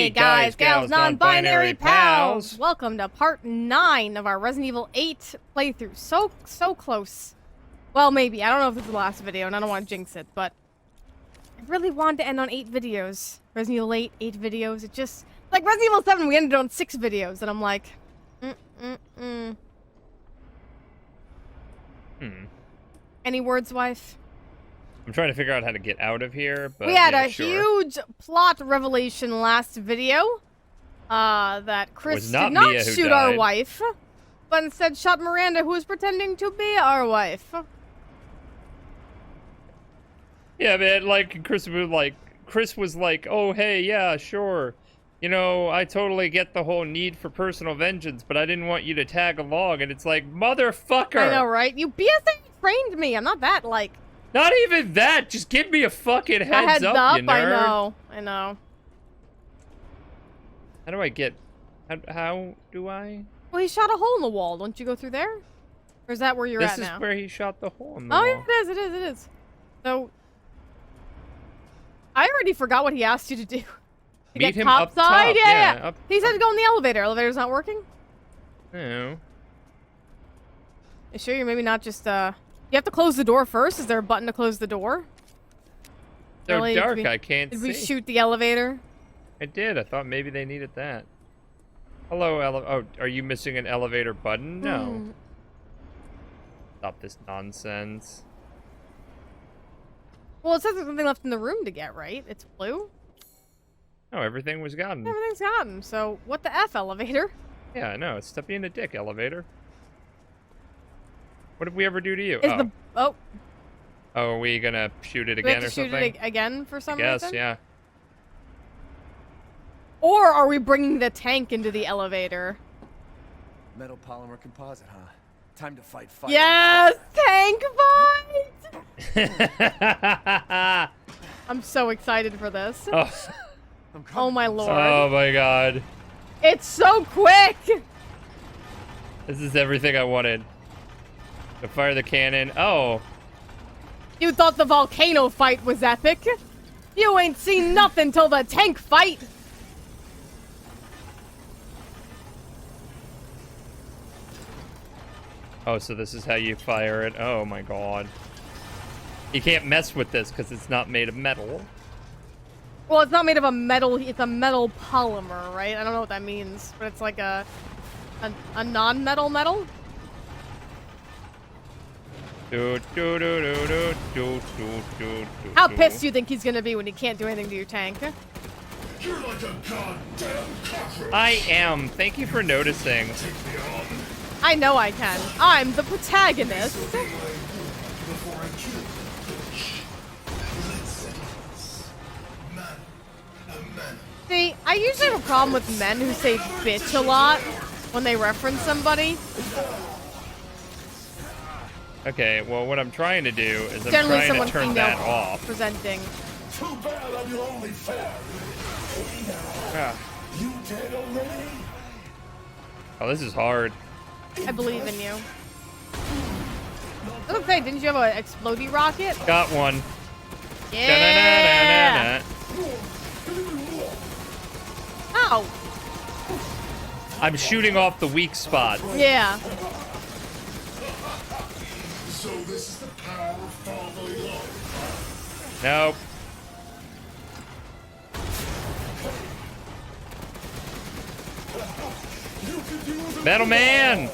Hey guys, gals, non-binary pals! Welcome to part 9 of our Resident Evil 8 playthrough. So close. Well, maybe. I don't know if this is the last video, and I don't want to jinx it, but I really wanted to end on 8 videos. Resident Evil 8, 8 videos. It just... Like Resident Evil 7, we ended on 6 videos, and I'm like... Any words, wife? I'm trying to figure out how to get out of here, but we had yeah, a huge plot revelation last video. That Chris did not shoot our wife, but instead shot Miranda, who was pretending to be our wife. Yeah, man, like, Chris was like, oh, hey, yeah, sure. You know, I totally get the whole need for personal vengeance, but I didn't want you to tag along, and it's like, motherfucker! I know, right? You BSA trained me. I'm not that, like... Not even that! Just give me a fucking heads up, you nerd. I know. How do I get... How do I... Well, he shot a hole in the wall. Don't you go through there? Or is that where you're at now? This is where he shot the hole in the wall. Oh, yeah, it is. So... I already forgot what he asked you to do. To Meet get him top up side? top. Yeah. Up he said to go in the elevator. Elevator's not working? No. You sure you're maybe not just, You have to close the door first? Is there a button to close the door? So really? dark, I can't see. Did we shoot the elevator? I did. I thought maybe they needed that. Hello, oh, are you missing an elevator button? No. Stop this nonsense. Well, it says there's something left in the room to get, right? It's blue? No, everything was gotten. Everything's gotten. So, what the F, elevator? Yeah, no, stop being a dick, elevator. What did we ever do to you? Is the... Oh. Oh, are we gonna shoot it Do again we have to or shoot something? it again for some Yes, reason? yeah. Or are we bringing the tank into the elevator? Metal polymer composite, huh? Time to fight fire. Yes! Tank fight! I'm so excited for this. Oh my lord. Oh my god. It's so quick! This is everything I wanted. To fire the cannon. Oh. You thought the volcano fight was epic? You ain't seen nothing till the tank fight! Oh, so this is how you fire it. Oh my god. You can't mess with this because it's not made of metal. Well, it's not made of a metal, it's a metal polymer, right? I don't know what that means, but it's like a non-metal metal? How pissed do you think he's gonna be when he can't do anything to your tank? You're like a goddamn cockroach. I am. Thank you for noticing. I know I can. I'm the protagonist. See, I usually have a problem with men who say bitch a lot when they reference somebody. Okay, well, what I'm trying to do is I'm Generally trying to turn that off. Presenting. Too bad I'm your only fan. You dead already? Oh, this is hard. I believe in you. I was gonna say, didn't you have an explodey rocket? Got one. Yeah! Ow! I'm shooting off the weak spot. Yeah. So this is the power of fatherly love. Nope. Metal Man!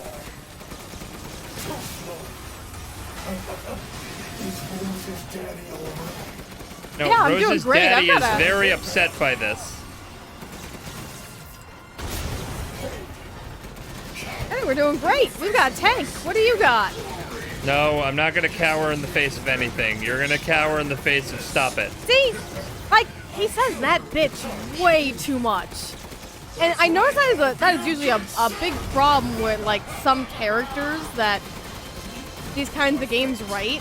No, yeah, I'm doing Rose's great. daddy is very upset by this. Hey, we're doing great. We've got a tank. What do you got? No, I'm not gonna cower in the face of anything. You're gonna cower in the face of stop it. See? Like, he says that bitch way too much. And I notice that is usually a big problem with, like, some characters that these kinds of games write.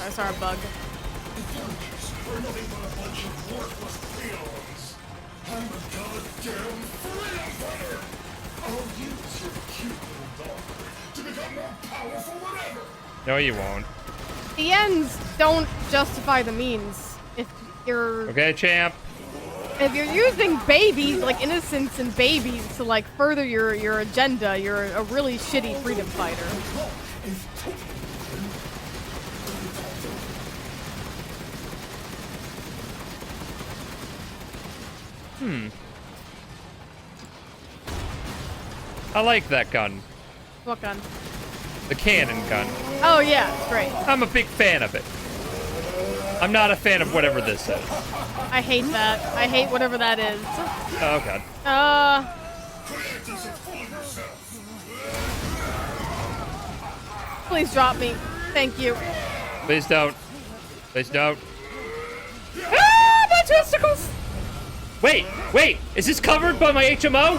Oh, sorry, bug. No, you won't. The ends don't justify the means. If you're... Okay, champ. If you're using babies, like innocents and babies, to like further your agenda, you're a really shitty freedom fighter. I like that gun. What gun? The cannon gun. Oh yeah, it's great. I'm a big fan of it. I'm not a fan of whatever this is. I hate that. I hate whatever that is. Oh god. Please drop me. Thank you. Please don't. Please don't. Ah, my testicles! Wait, is this covered by my HMO?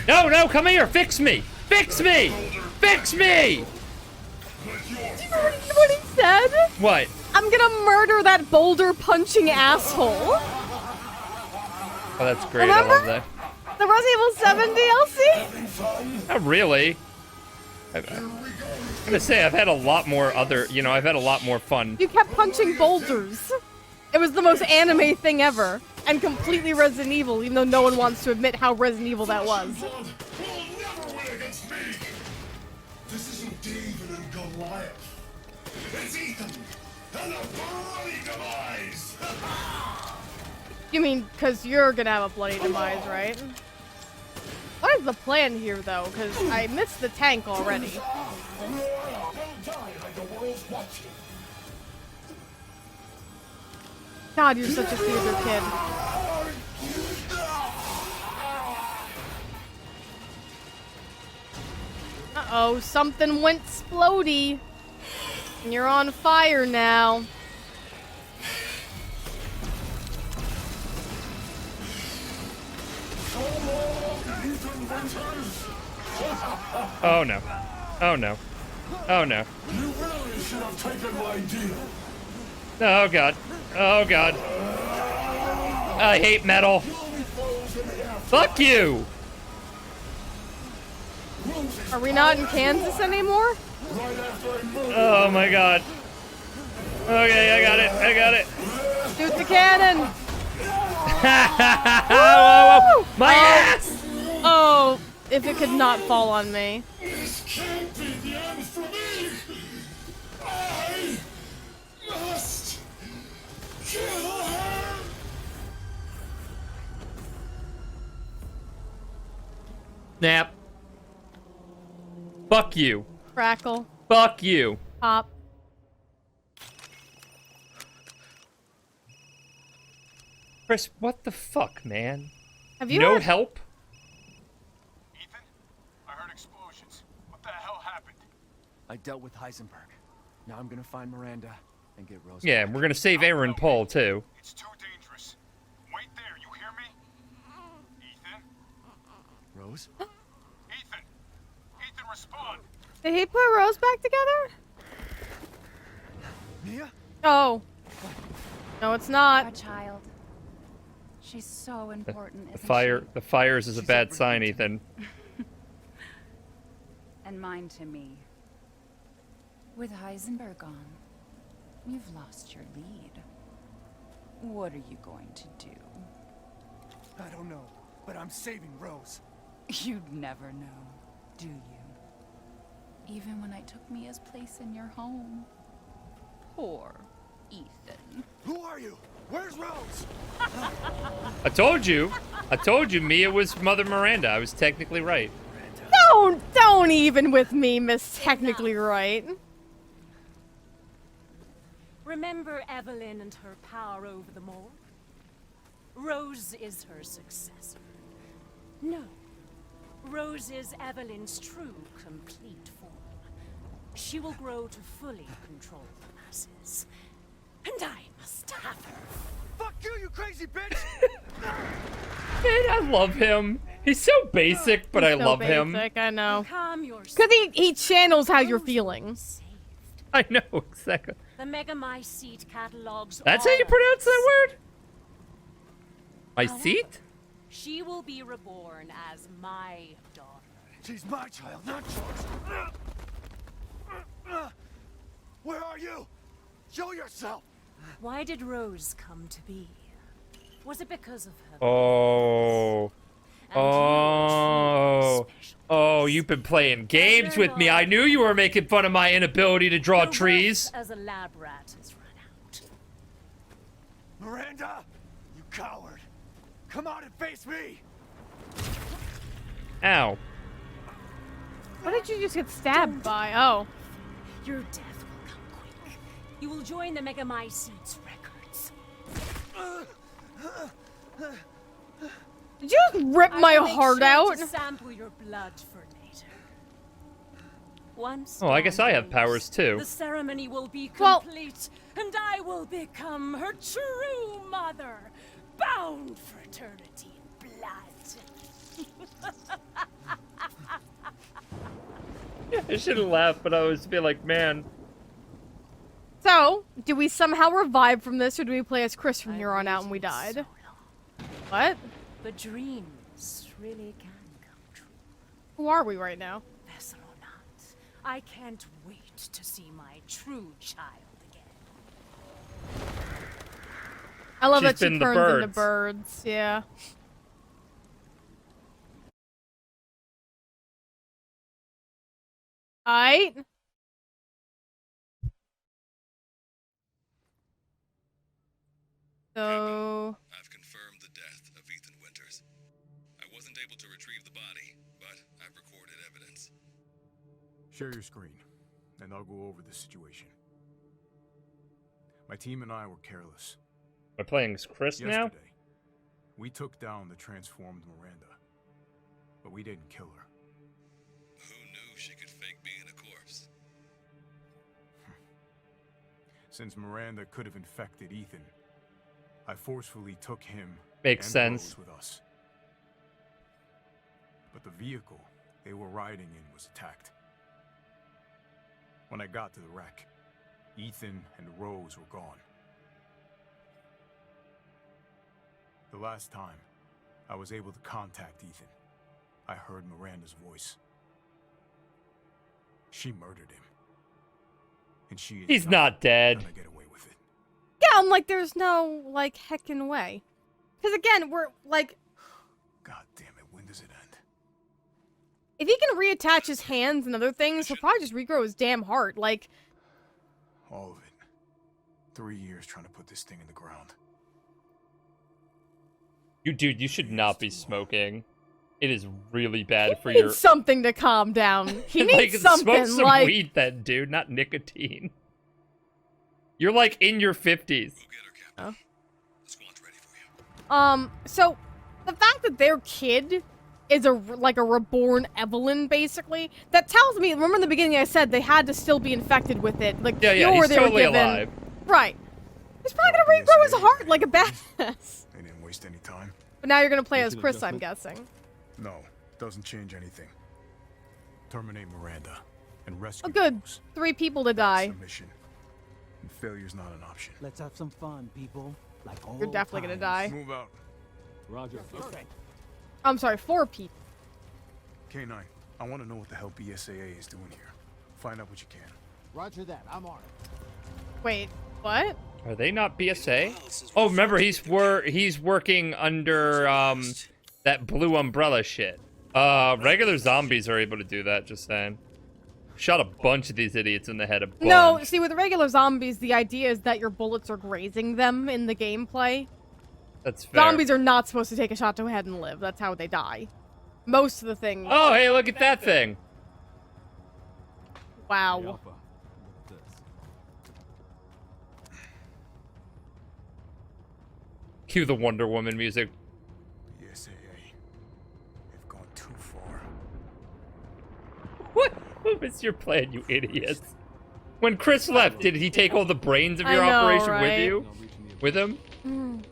No, come here, fix me! Fix me! Fix me! What he said? What? I'm gonna murder that boulder punching asshole. Oh, that's great, Remember? I love that. The Resident Evil 7 DLC? Not really. I'm gonna say I've had a lot more I've had a lot more fun. You kept punching boulders. It was the most anime thing ever. And completely Resident Evil, even though no one wants to admit how Resident Evil that was. Will never win against me. This isn't David and Goliath. It's Ethan and a bloody demise. You mean, because you're gonna have a bloody demise, right? What is the plan here, though? Because I missed the tank already. God, you're such a Caesar kid. Uh-oh, something went splody. And you're on fire now. Oh no. Oh no. Oh no. You really should have taken my deal. Oh god. Oh god. I hate metal. Fuck you! Are we not in Kansas anymore? Oh my god. Okay, I got it. Shoot the cannon! Whoa. My ass! Oh, if it could not fall on me. This can't be the end for me. I must kill her. Snap. Fuck you. Crackle. Fuck you. Pop. Chris, what the fuck, man? Have you No heard- help? Ethan, I heard explosions. What the hell happened? I dealt with Heisenberg. Now I'm gonna find Miranda and get Rose. Yeah, back. we're gonna save Aaron Paul, too. It's too dangerous. Wait there, you hear me? Ethan? Rose? Ethan! Ethan, respond! Did he put Rose back together? Mia? Oh. No, it's Our not. child. She's so important, isn't The fires is a bad sign, Ethan. she? And mine to me. With Heisenberg gone, you've lost your lead. What are you going to do? I don't know, but I'm saving Rose. You'd never know, do you? Even when I took Mia's place in your home. Poor Ethan. Who are you? Where's Rose? I told you, Mia was Mother Miranda. I was technically right. Don't even with me, Miss Technically Right. Remember Evelyn and her power over them all? Rose is her successor. No. Rose is Evelyn's true, complete form. She will grow to fully control the masses. And I must have her. Fuck you, you crazy bitch! Man, I love him. He's so basic, but I So love him. basic, I know. Calm yourself. Because he channels how you're feeling. Saved. I know, exactly. The Megamycete catalogs That's how all you of pronounce us. that word? My seat? She will be reborn as my daughter. She's my child, not yours. Where are you? Show yourself! Why did Rose come to be? Was it because of her? Oh. And you were truly special. Oh, you've been playing games with me. I knew you were making fun of my inability to draw Your trees. worth as a lab rat has run out. Miranda! You coward! Come out and face me! Ow. What did you just get stabbed by? Oh. Your death will come quick. You will join the Megamycetes records. Did you just rip my I will make heart sure out? To sample your blood for later. Once Oh, I guess I have done, powers too. The ceremony will be Well- complete, and I will become her true mother, bound for eternity in blood. I shouldn't laugh, but I was be like, man. So, do we somehow revive from this, or do we play as Chris from here on out and we waited died? so long. What? But dreams really can come true. Who are we right now? Vessel or not, I can't wait to see my true child again. I love She's that she been the turns into birds. birds. Yeah. Aight. So... I've confirmed the death of Ethan Winters. I wasn't able to retrieve the body, but I've recorded evidence. Share your screen, and I'll go over the situation. My team and I were careless. Am I playing as Chris now? Yesterday, we took down the transformed Miranda, but we didn't kill her. Who knew she could fake being a corpse? Since Miranda could have infected Ethan, I forcefully took him Makes and sense. Rose with us. But the vehicle they were riding in was attacked. When I got to the wreck, Ethan and Rose were gone. The last time I was able to contact Ethan, I heard Miranda's voice. She murdered him. And she is He's not dead. gonna get away with it. Yeah, I'm like, there's no, like, heckin' way. Because again, we're, like... God damn it, when does it end? If he can reattach his hands and other things, he'll probably just regrow his damn heart. Like, All of it. 3 years trying to put this thing in the ground. Dude, you should not be smoking. It is really bad for he your... needs something to calm down. He like, needs something, smoke some like... weed then, dude, not nicotine. You're like in your 50s. Go get her, Captain. Oh. The squad's ready for you. So, the fact that their kid is like a reborn Evelyn, basically, that tells me, remember in the beginning I said they had to still be infected with it. Like, Yeah, cure he's they were totally given. alive. Right. He's probably gonna regrow his heart like a badass. They didn't waste any time. But now you're gonna play as Chris, I'm guessing. No, doesn't change anything. Terminate Miranda and rescue Oh, good. Rose. 3 people to That's die. the mission. And failure's not an option. Let's have some fun, people. Like You're definitely gonna die. Move out. Roger. Okay. I'm sorry, 4 people. K9, I want to know what the hell BSAA is doing here. Find out what you can. Roger that. I'm on it. Wait, what? Are they not BSA? Oh, remember, he's working under, that blue umbrella shit. Regular zombies are able to do that, just saying. Shot a bunch of these idiots in the head. No, see, with regular zombies, the idea is that your bullets are grazing them in the gameplay. That's fair. Zombies are not supposed to take a shot to the head and live. That's how they die. Most of the things. Oh, hey, look at that thing. Wow. Alpha. Look at this. Cue the Wonder Woman music. BSAA. They've gone too far. What was your plan, you idiots? When Chris left, did he take all the brains of your I know, operation with right? you? With him?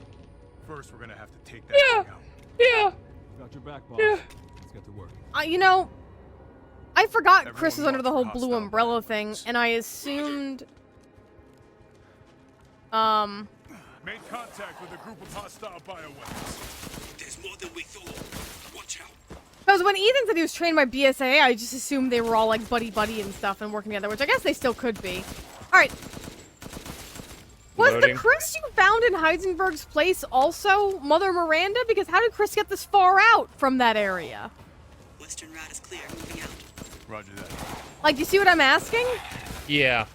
First, we're gonna have to take that Yeah. thing out. Yeah. Got your back, boss. Yeah. Let's get to work. You know, I forgot Everyone Chris was under the whole watch for blue hostile umbrella thing, weapons. and I assumed... Made contact with a group of hostile bioweapons. There's more than we thought. Watch out. Because when Ethan said he was trained by BSAA, I just assumed they were all like buddy-buddy and stuff and working together, which I guess they still could be. Alright. What Was the Reloading. Chris you found in Heisenberg's place also Mother Miranda? Because how did Chris get this far out from that area? Western route is clear. Moving out. Roger that. Like, you see what I'm asking? Yeah.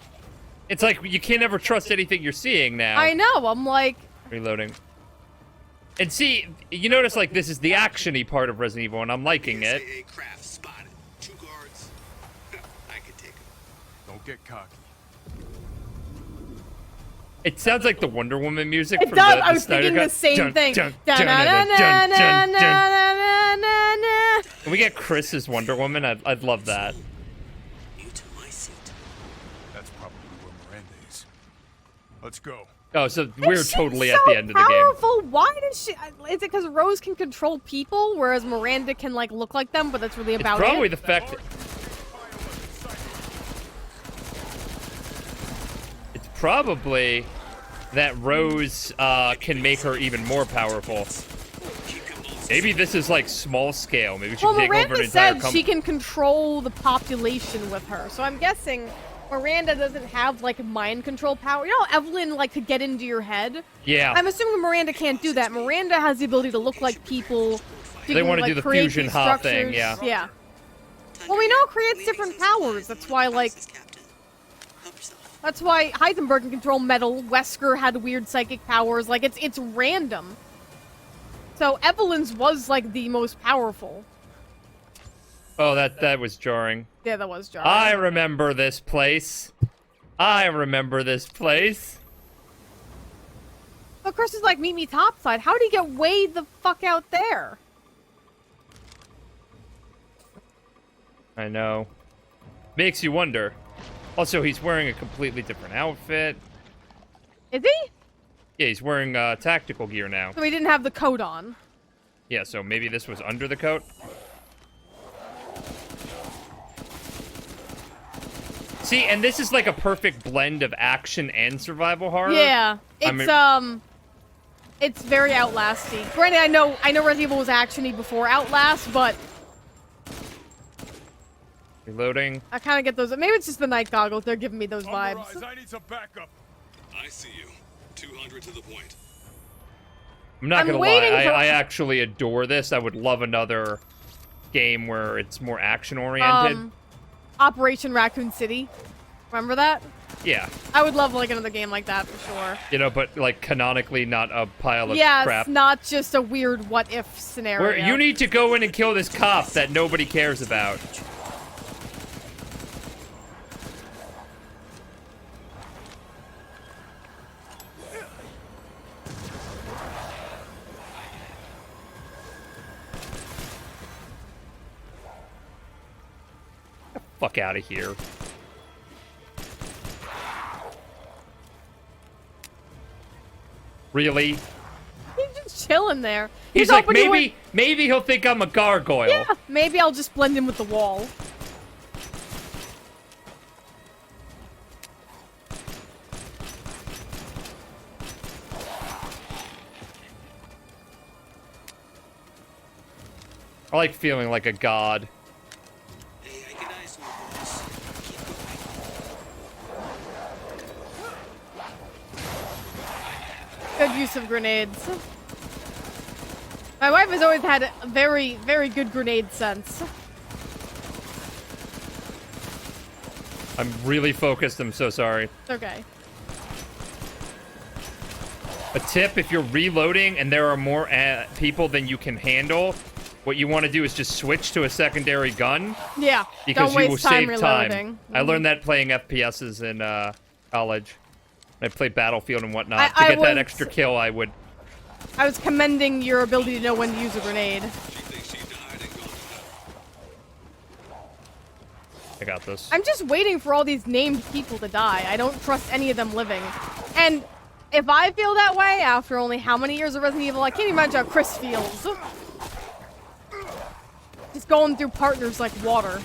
It's like you can't ever trust anything you're seeing now. I know. I'm like, Reloading. And see, you notice like this is the action-y part of Resident Evil, and I'm liking it. SAA craft spotted. 2 guards. I could take them. Don't get cocky. It sounds like the Wonder Woman music it from does. the I was Snyder thinking the Cut. same Dun, thing. dun, dun, dun, dun, dun, dun, dun. Da-na-na-na-na-na-na-na. Can we get Chris as Wonder Woman? I'd love that. You to my seat. That's probably where Miranda is. Let's go. Oh, so we're She's totally so at the end of the game. powerful. Why does she? Is it because Rose can control people, whereas Miranda can like look like them, but that's really It's about probably it? the fact that it's probably that Rose can make her even more powerful. Maybe this is like small scale. Maybe she Well, can take over Miranda an entire said company. she can control the population with her, so I'm guessing Miranda doesn't have like mind control power. You know, how Evelyn like could get into your head. Yeah. I'm assuming Miranda can't do that. Miranda has the ability to look like people. She They can, wanna do like, the create fusion these hot thing, structures. yeah. Yeah. Well, we know it creates different powers. That's why, like, Captain. Help yourself. that's why Heisenberg can control metal. Wesker had weird psychic powers. Like, it's random. So Evelyn's was like the most powerful. Oh, that was jarring. Yeah, that was jarring. I remember this place. I remember this place. But Chris is like, meet me topside. How did he get way the fuck out there? I know. Makes you wonder. Also, he's wearing a completely different outfit. Is he? Yeah, he's wearing tactical gear now. So he didn't have the coat on. Yeah, so maybe this was under the coat. See, and this is like a perfect blend of action and survival horror. Yeah, I it's it's very Outlasty. Granted, I know Resident Evil was actiony before Outlast, but Reloading. I kind of get those. Maybe it's just the night goggles. They're giving me those vibes. Summarize, I need some backup. I see you. 200 to the point. I'm not I'm gonna lie, waiting for- I actually adore this. I would love another game where it's more action oriented. Operation Raccoon City. Remember that? Yeah, I would love like another game like that for sure. you know, but like canonically not a pile of Yes, crap. not just a weird what if scenario. Where you need to go in and kill this cop that nobody cares about. Fuck out of here. Really? He's just chilling there. He's like, hoping you maybe he'll think I'm a gargoyle. Yeah, maybe I'll just blend in with the wall. I like feeling like a god. Hey, I can eyes on this. Keep going. Good use of grenades. My wife has always had a very, very good grenade sense. I'm really focused. I'm so sorry. It's okay. A tip, if you're reloading and there are more people than you can handle, what you want to do is just switch to a secondary gun. Yeah, Because don't you will waste time save reloading. time. I learned that playing FPSs in college. I played Battlefield and whatnot. I to get that was- extra kill, I would... I was commending your ability to know when to use a grenade. She thinks she died and gone to hell. I got this. I'm just waiting for all these named people to die. I don't trust any of them living. And if I feel that way after only how many years of Resident Evil, I can't even imagine how Chris feels. Just going through partners like water.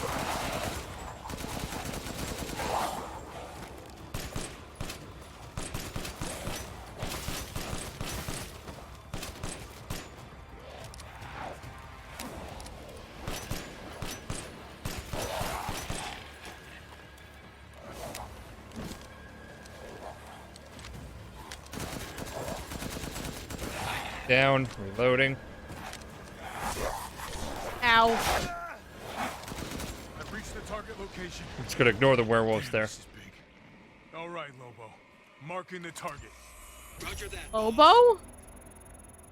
Down, reloading. Ow. I've reached the target location. Just gonna ignore the werewolves there. This is big. All right, Lobo. Marking the target. Roger that. Lobo?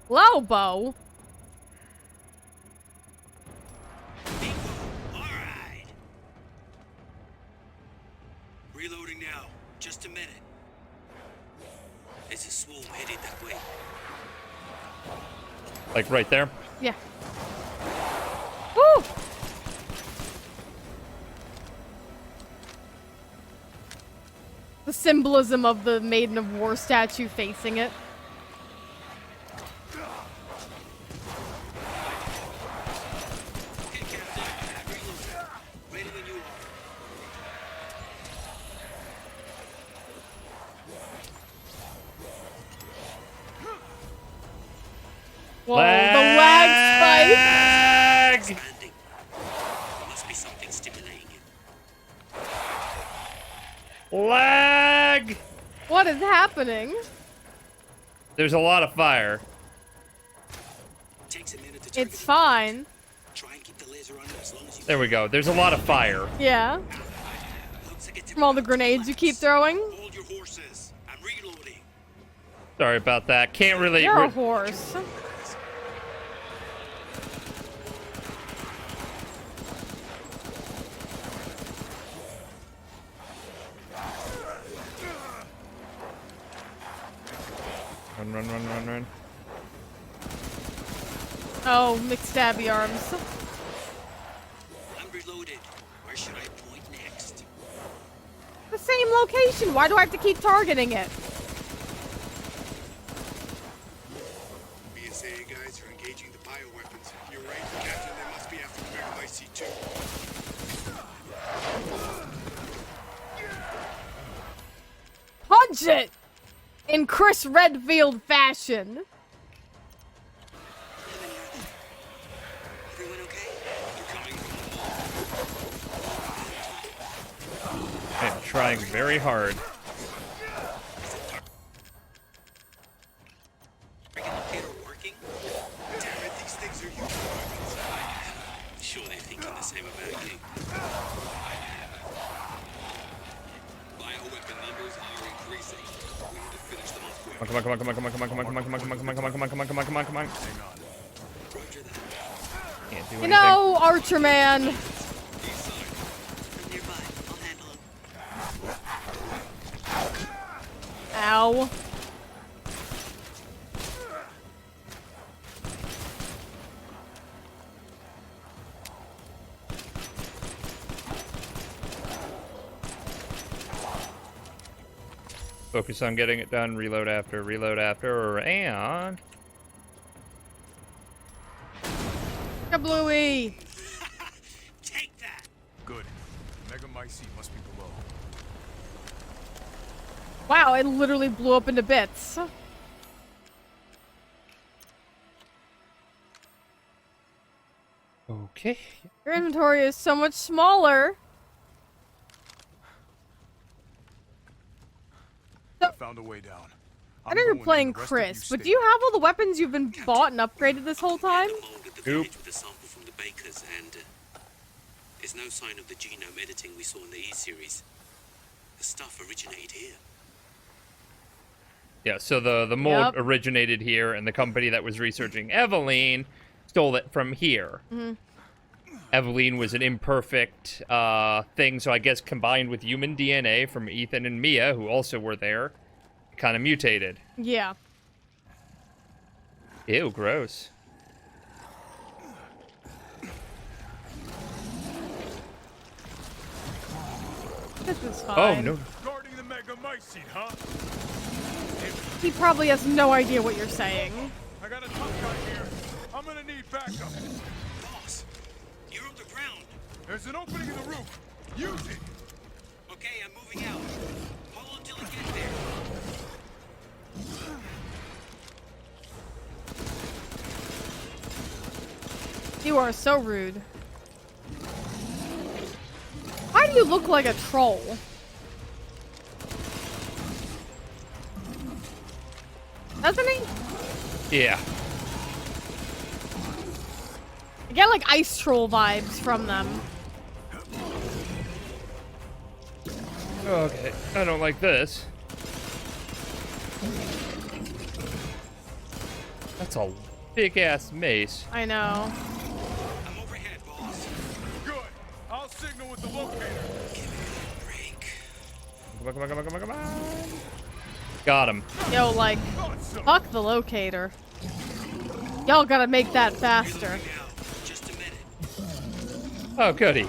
Lobo? Bingo. All right. Reloading now. Just a minute. There's a swarm headed that way. Like right there. Yeah. Woo! The symbolism of the Maiden of War statue facing it. Okay, Captain. Reloading. Ready when you are. Whoa, the lag spike! Expanding. There must be something stimulating it. Lag! What is happening? There's a lot of fire. Takes a minute to turn It's it. fine. Try and keep the laser on as long as you There we go. There's a lot of fire. Yeah. Looks like it's From all the grenades you keep throwing. Hold your horses. I'm reloading. Sorry about that. Can't really. You're a horse. Run, run, run, run, run. Oh, McStabby arms. I'm reloaded. Where should I point next? The same location. Why do I have to keep targeting it? BSA guys are engaging the bioweapons. You're right, Captain. They must be after the Megamycete too. Punch it! In Chris Redfield fashion. Everyone okay? I'm trying very hard. Locator working? Damn it, these things are huge weapons. Sure, they're thinking the same about you. Bioweapon numbers are increasing. We need to finish them off quick. Come on, come on, come on, come on, come on, come on, come on, come on, come on, come on, come on, come on, come on, come on, come on, come on. Roger that. Can't do You anything. know, Archer Man. East side. I'm nearby. I'll handle them. Ow. Focus on getting it done. Reload after, and Kablooey. Take that. Good. Megamycete must be below. Wow, it literally blew up into bits. okay. Your inventory is so much smaller. I found a way down. I know you're playing Chris, but do you have all the weapons you've been bought and upgraded this whole time? Mold at the Nope. village with a sample from the bakers, and there's no sign of the genome editing we saw in the E-series. The stuff originated here. Yeah, so the mold Yep. originated here, and the company that was researching Eveline stole it from here. Eveline was an imperfect thing, so I guess combined with human DNA from Ethan and Mia, who also were there, kind of mutated. Yeah. Ew, gross. This is fine. Oh, no. Guarding the Megamycete, huh? He probably has no idea what you're saying. I got a tough guy here. I'm gonna need backup. Boss, you're underground. There's an opening in the roof. Use it. Okay, I'm moving out. Hold until I get there. You are so rude. Why do you look like a troll? Doesn't he? Yeah. get like ice troll vibes from them. Okay, I don't like this. That's a big-ass mace. I know. I'm overhead, boss. Good. I'll signal with the locator. Break. Come on. Got him. Yo, like, fuck the locator. Y'all gotta make that faster. Now, just a minute. Oh, goody.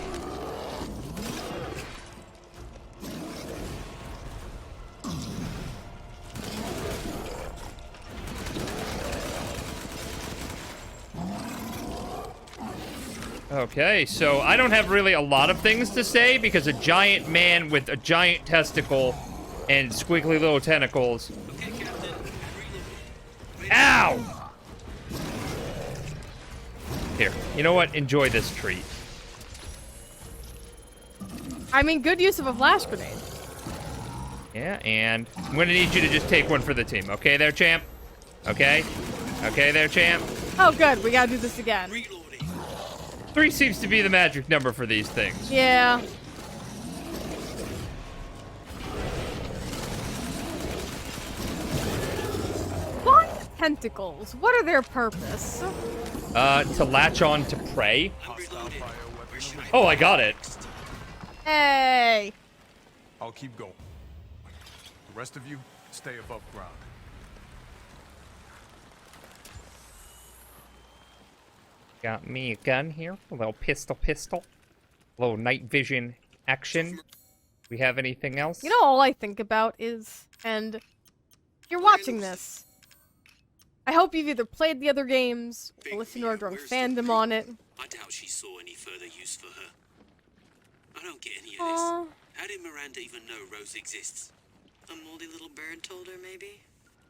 Okay, so I don't have really a lot of things to say because a giant man with a giant testicle and squiggly little tentacles. Okay, Captain. Ow! Here, you know what? Enjoy this treat. I mean, good use of a flash grenade. Yeah, and I'm gonna need you to just take one for the team. Okay there, champ? Okay? Okay there, champ? Oh, good. We gotta do this again. 3 seems to be the magic number for these things. Yeah. Why tentacles? What are their purpose? To latch on to prey. Oh, I got it. Hey. I'll keep going. The rest of you, stay above ground. Got me a gun here. A little pistol. A little night vision action. We have anything else? You know, all I think about is, and you're watching this. I hope you've either played the other games or listened to our drunk fandom on it. I doubt she saw any further use for her. I don't get any of Aw. this. How did Miranda even know Rose exists? A moldy little bird told her, maybe?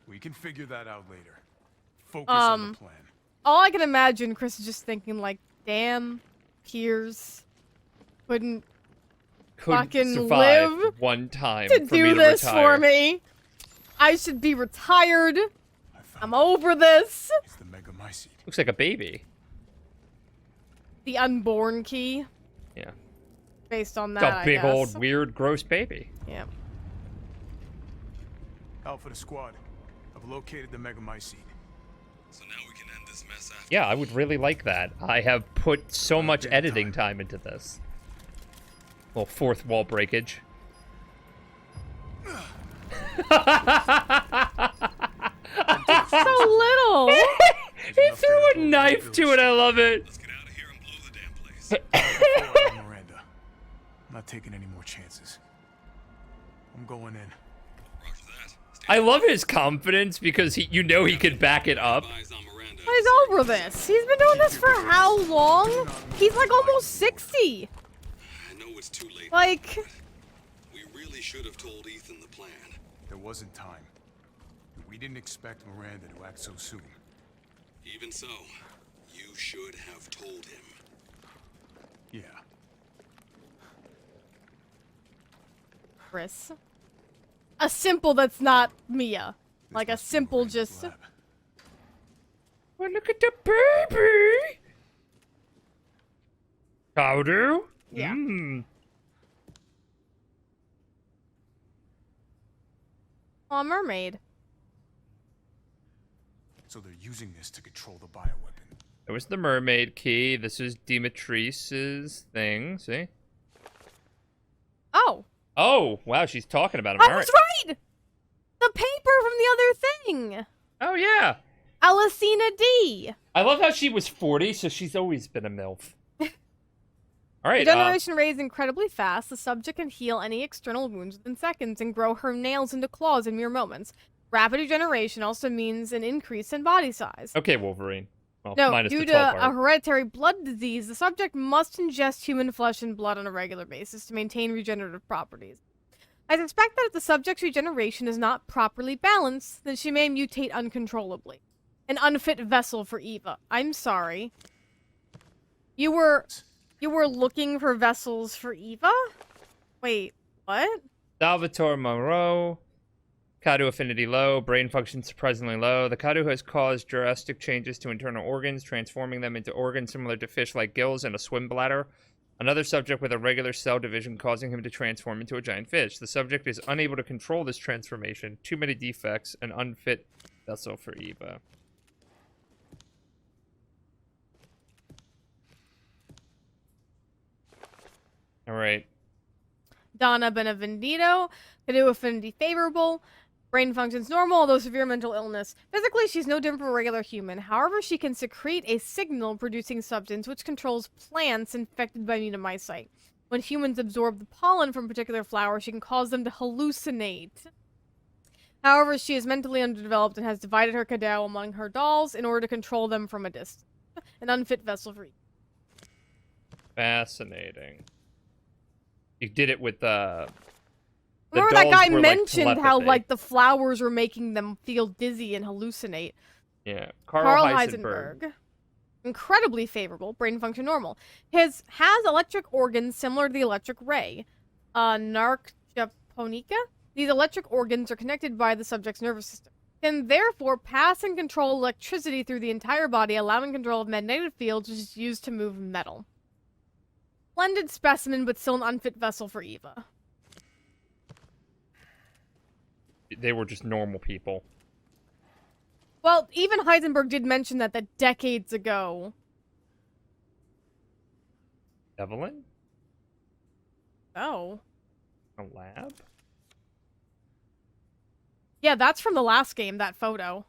We can figure that out later. Focus on the plan. All I can imagine, Chris is just thinking like, damn, Piers couldn't fucking survive live one time to for me do to this retire. for me. I should be retired. I'm over this. It's the Megamycete. Looks like a baby. The unborn key, Yeah. based on It's that, a I big guess. old weird gross baby. Yeah. Alpha to squad. I've located the Megamycete. So now we can end this mess after. Yeah, I would really like that. I have put so much Damn editing time into this. Little fourth wall breakage. So little. He threw a knife to it. I love it. Let's get out of here and blow the damn place. Forward, Miranda. I'm not taking any more chances. I'm going in. Roger that. Stay I love his confidence because you know he could back it up. eyes on Miranda. He's over this. He's been doing this for how long? He's like almost 60. I know it's too late. Like, We really should have told Ethan the plan. There wasn't time. We didn't expect Miranda to act so soon. Even so, you should have told him. Yeah. Chris. A simple that's not Mia. This Like a must be simple Miranda's just... lab. Oh, look at the baby. Powder? Yeah. Mm. Oh, mermaid. So they're using this to control the bioweapon. That was the mermaid key. This is Demetrice's thing. See? Oh. Oh, wow, she's talking about him. I All right. was right! The paper from the other thing. Oh, yeah. Alicina D. I love how she was 40, so she's always been a MILF. All right. Regeneration rate is incredibly fast. The subject can heal any external wounds within seconds and grow her nails into claws in mere moments. Rapid regeneration also means an increase in body size. Okay, Wolverine. Well, No, minus due the to 12 a part. hereditary blood disease, the subject must ingest human flesh and blood on a regular basis to maintain regenerative properties. I suspect that if the subject's regeneration is not properly balanced, then she may mutate uncontrollably. An unfit vessel for Eva. I'm sorry. You were looking for vessels for Eva? Wait, what? Salvatore Monroe. Kadu affinity low, brain function surprisingly low. The Kadu has caused drastic changes to internal organs, transforming them into organs similar to fish-like gills and a swim bladder. Another subject with irregular cell division causing him to transform into a giant fish. The subject is unable to control this transformation. Too many defects, an unfit vessel for Eva. All right. Donna Benevendito, Canoe affinity favorable, brain functions normal, although severe mental illness. Physically, she's no different from a regular human. However, she can secrete a signal-producing substance which controls plants infected by mutamycete. When humans absorb the pollen from particular flowers, she can cause them to hallucinate. However, she is mentally underdeveloped and has divided her Kadao among her dolls in order to control them from a distance. An unfit vessel for each. Fascinating. You did it with the Remember that guy were, mentioned like, how telepathy. like the flowers were making them feel dizzy and hallucinate. Yeah, Carl Heisenberg. Incredibly favorable, brain function normal. Has electric organs similar to the electric ray. Narcojaponica? These electric organs are connected by the subject's nervous system. Can therefore pass and control electricity through the entire body, allowing control of magnetic fields, which is used to move metal. Splendid specimen, but still an unfit vessel for Eva. They were just normal people. Well, even Heisenberg did mention that decades ago. Evelyn? Oh. A lab? Yeah, that's from the last game, that photo.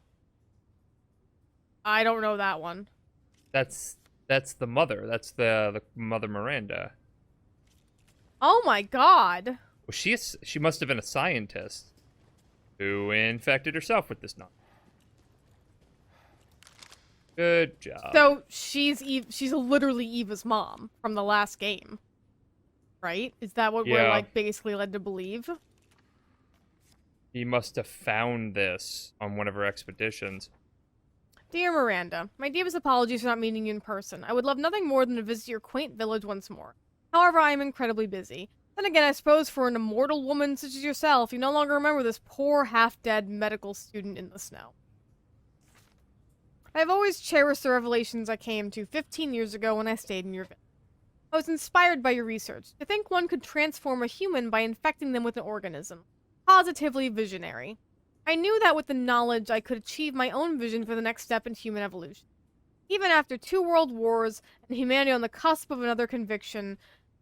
I don't know that one. That's the mother. That's the mother Miranda. Oh my god. Well, she must have been a scientist who infected herself with this nut. Good job. So she's literally Eva's mom from the last game, right? Is that what we're like basically led to believe? He must have found this on one of her expeditions. Dear Miranda, my deepest apologies for not meeting you in person. I would love nothing more than to visit your quaint village once more. However, I am incredibly busy. Then again, I suppose for an immortal woman such as yourself, you no longer remember this poor, half-dead medical student in the snow. I have always cherished the revelations I came to 15 years ago when I stayed in your village. I was inspired by your research. To think one could transform a human by infecting them with an organism. Positively visionary. I knew that with the knowledge I could achieve my own vision for the next step in human evolution. Even after 2 world wars and humanity on the cusp of another conviction,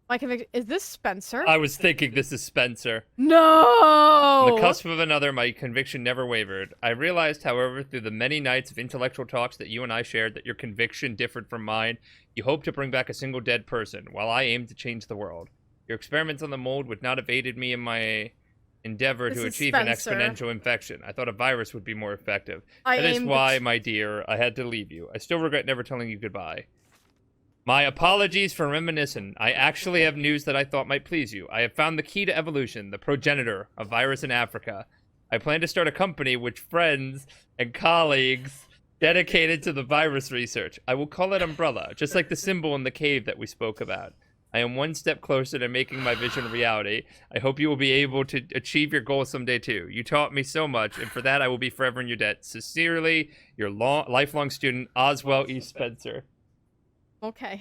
my conviction— is this Spencer? I was thinking this is Spencer. No! On the cusp of another, my conviction never wavered. I realized, however, through the many nights of intellectual talks that you and I shared, that your conviction differed from mine. You hoped to bring back a single dead person, while I aimed to change the world. Your experiments on the mold would not have aided me in my endeavor to achieve an exponential infection. I thought a virus would be more effective. That is why, my dear, I had to leave you. I still regret never telling you goodbye. My apologies for reminiscing. I actually have news that I thought might please you. I have found the key to evolution, the progenitor of virus in Africa. I plan to start a company with friends and colleagues dedicated to the virus research. I will call it Umbrella, just like the symbol in the cave that we spoke about. I am one step closer to making my vision a reality. I hope you will be able to achieve your goals someday too. You taught me so much, and for that I will be forever in your debt. Sincerely, your lifelong student, Oswell E. Spencer. Okay.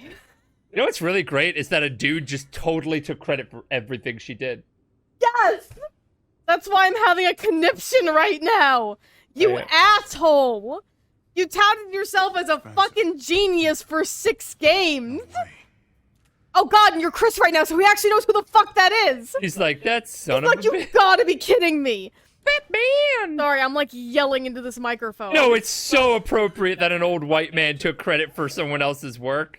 You know what's really great is that a dude just totally took credit for everything she did. Yes! That's why I'm having a conniption right now! You asshole! You touted yourself as a fucking genius for 6 games! Oh god, and you're Chris right now, so he actually knows who the fuck that is! He's like, that son He's of like, a bitch. you gotta be kidding me! Batman! Sorry, I'm like yelling into this microphone. No, it's so appropriate that an old white man took credit for someone else's work.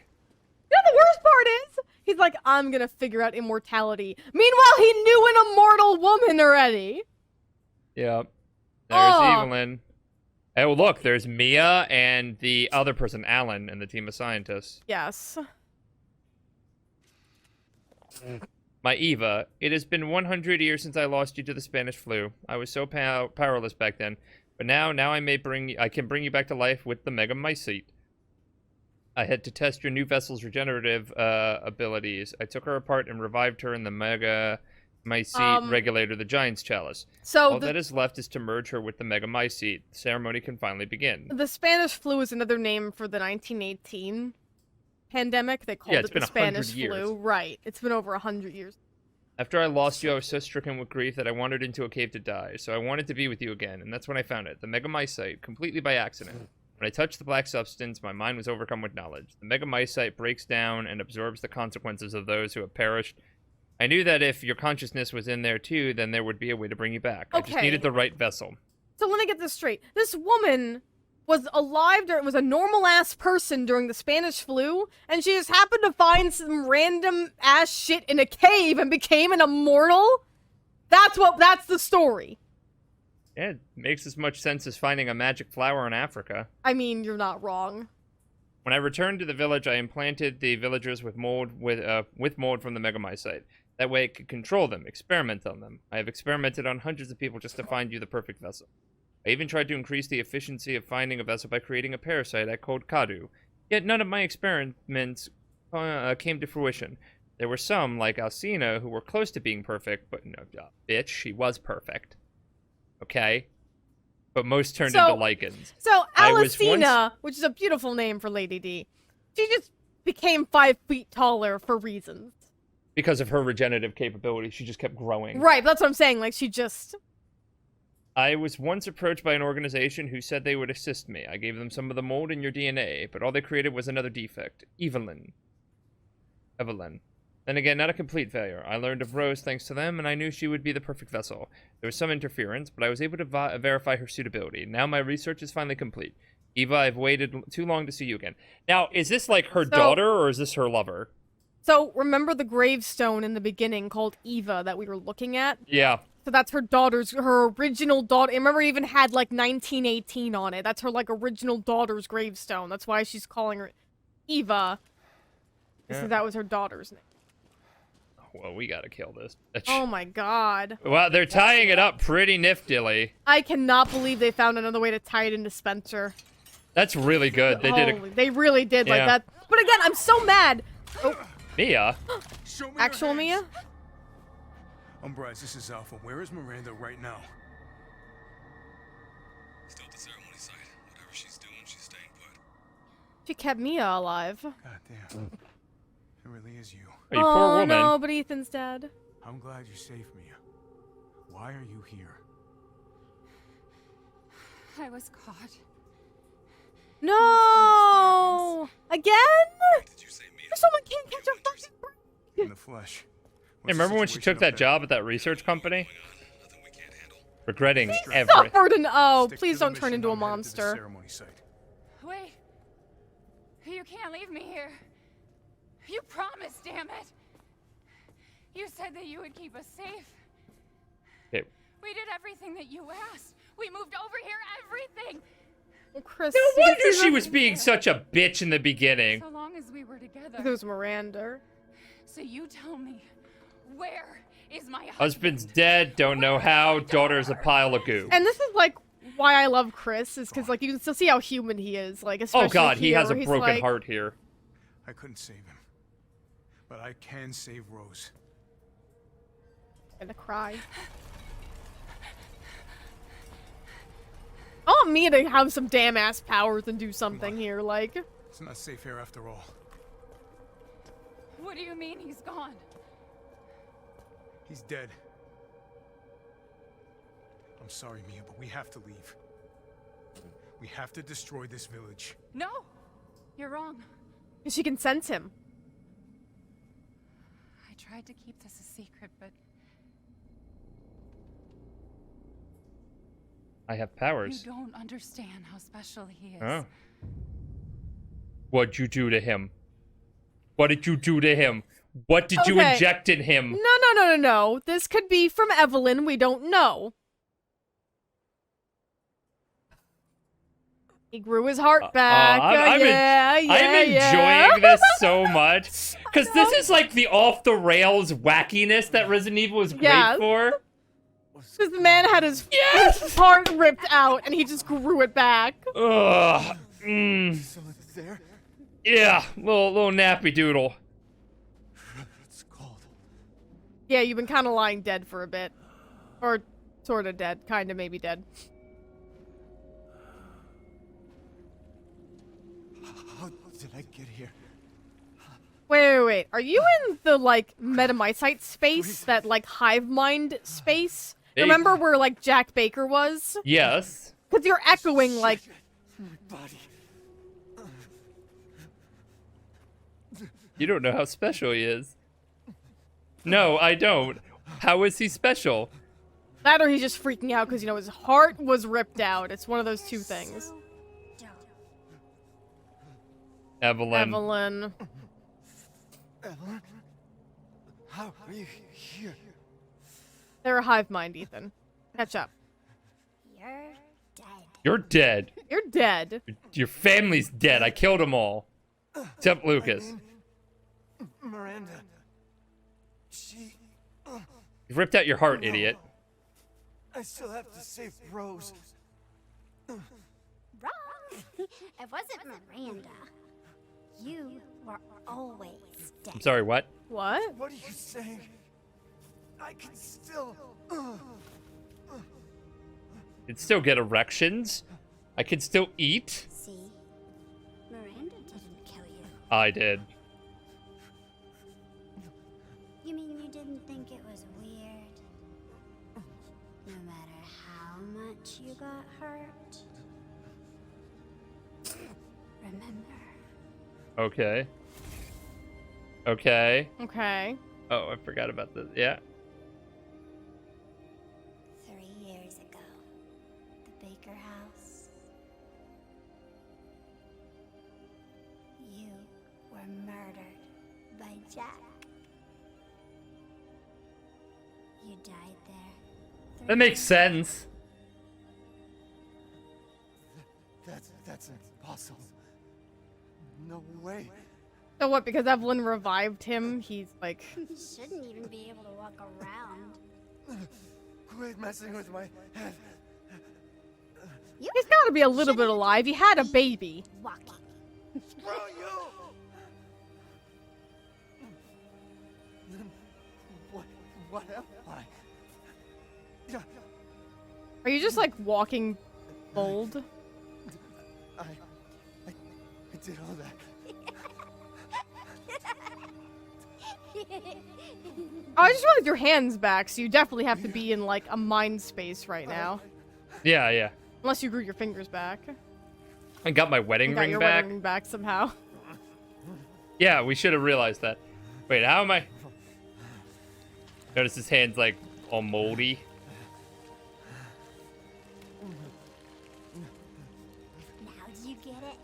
You know the worst part is? He's like, I'm gonna figure out immortality. Meanwhile, he knew an immortal woman already. Yep. There's Evelyn. Oh, look, there's Mia and the other person, Alan, and the team of scientists. Yes. My Eva, it has been 100 years since I lost you to the Spanish flu. I was so powerless back then, but now I can bring you back to life with the Megamycete. I had to test your new vessel's regenerative abilities. I took her apart and revived her in the Mycete regulator, the Giant's Chalice. So All that is left is to merge her with the Mega Mycete. The ceremony can finally begin. the Spanish flu is another name for the 1918 pandemic. They called it's it been the 100 Spanish years. flu. Right. It's been over 100 years. After I lost you, I was so stricken with grief that I wandered into a cave to die. So I wanted to be with you again, and that's when I found it, the Mega Mycete, completely by accident. When I touched the black substance, my mind was overcome with knowledge. The Mega Mycete breaks down and absorbs the consequences of those who have perished. I knew that if your consciousness was in there too, then there would be a way to bring you back. I just Okay. needed the right vessel. So let me get this straight. This woman was alive, was a normal-ass person during the Spanish flu, and she just happened to find some random-ass shit in a cave and became an immortal? That's the story. Yeah, it makes as much sense as finding a magic flower in Africa. I mean, you're not wrong. When I returned to the village, I implanted the villagers with mold from the Mega Mycete. That way I could control them, experiment on them. I have experimented on hundreds of people just to find you the perfect vessel. I even tried to increase the efficiency of finding a vessel by creating a parasite I called Kadu. Yet none of my experiments came to fruition. There were some, like Alcina, who were close to being perfect, but no, bitch, she was perfect. Okay? But most turned into lichens. So I was Alicina, which is a beautiful name for Lady D, she just became 5 feet taller for reasons. Because of her regenerative capability, she just kept growing. Right, that's what I'm saying. Like, she just... I was once approached by an organization who said they would assist me. I gave them some of the mold in your DNA, but all they created was another defect. Evelyn. Then again, not a complete failure. I learned of Rose thanks to them, and I knew she would be the perfect vessel. There was some interference, but I was able to verify her suitability. Now my research is finally complete. Eva, I've waited too long to see you again. Now, is this like her daughter, or is this her lover? So, remember the gravestone in the beginning called Eva that we were looking at? Yeah. So that's her original daughter. I remember it even had, like, 1918 on it. That's her, like, original daughter's gravestone. That's why she's calling her Eva. Yeah. So that was her daughter's name. Well, we gotta kill this bitch. Oh my god. Well, they're tying it up pretty niftily. I cannot believe they found another way to tie it into Spencer. That's really good. They really did like that. But again, I'm so mad. Oh. Mia? Actual Mia? Umbrise, this is Alpha. Where is Miranda right now? Still at the ceremony site. Whatever she's doing, she's staying put. She kept Mia alive. God damn. It really is you. Hey, poor woman. No, but Ethan's dead. I'm glad you're safe, Mia. Why are you here? I was caught. No! Again? Someone can't catch a fucking break. In the flesh. Hey, remember when she took that job at that research company? Regretting She everything. suffered an please don't turn into a monster. Wait. You can't leave me here. You promised, damn it. You said that you would keep us safe. Okay. We did everything that you asked. We moved over here, everything. Chris, no wonder she was being such a bitch in the beginning. So long as we were together. It was Miranda. So you tell me, where is my Husband's dead, don't know how, daughter's a pile of goo. And this is like why I love Chris, is because like you can still see how human he is. Like, especially oh god, he has a he's broken like, heart here. I couldn't save him, but I can save Rose. I'm gonna cry. I want Mia to have some damn ass powers and do something here, like. It's not safe here after all. What do you mean he's gone? He's dead. I'm sorry, Mia, but we have to leave. We have to destroy this village. No! You're wrong. She can sense him. I tried to keep this a secret, but... I have powers. You don't understand how special he is. Oh. What'd you do to him? What did you do to him? What did you inject in him? No. This could be from Evelyn. We don't know. He grew his heart back. I'm enjoying this so much. Because this is like the off-the-rails wackiness that Resident Evil is great for. Because the man had his heart ripped out and he just grew it back. Ugh. There? Yeah, little nappy doodle. It's called Yeah, you've been kind of lying dead for a bit. Or sort of dead. Kind of maybe dead. How did I get here? Wait. Are you in the, like, metamycite space? That, like, hive mind space? Hey. Remember where, like, Jack Baker was? Yes. Because you're echoing, like... My body. You don't know how special he is. No, I don't. How is he special? That or he's just freaking out because, you know, his heart was ripped out. It's one of those two things. Evelyn. Evelyn. Evelyn? How are you here? They're a hive mind, Ethan. Catch up. You're dead. You're dead. Your family's dead. I killed them all. Except Lucas. Miranda. She... You ripped out your heart, idiot. I still have to save Rose. Wrong. It wasn't Miranda. You were always dead. I'm sorry, what? What? What are you saying? I can still... I'd still get erections. I could still eat. See? Miranda didn't kill you. I did. You mean you didn't think it was weird? No matter how much you got hurt? Remember. Okay. Okay. Okay. Oh, I forgot about this. Yeah. 3 years ago, the Baker house. You were murdered by Jack. You died there. That makes sense. That's impossible. No way. So what, because Evelyn revived him, he's like... You shouldn't even be able to walk around. Quit messing with my head. He's gotta be a little bit alive. He had a baby. Walking. Screw you! Then what am I? Are you just like walking bold? I did all that. Oh, I just realized your hand's back, so you definitely have to be in like a mind space right now. Yeah, yeah. Unless you grew your fingers back. I got my wedding You got ring your back. wedding ring back somehow. Yeah, we should have realized that. Wait, how am I? Notice his hand's like all moldy. Now do you get it?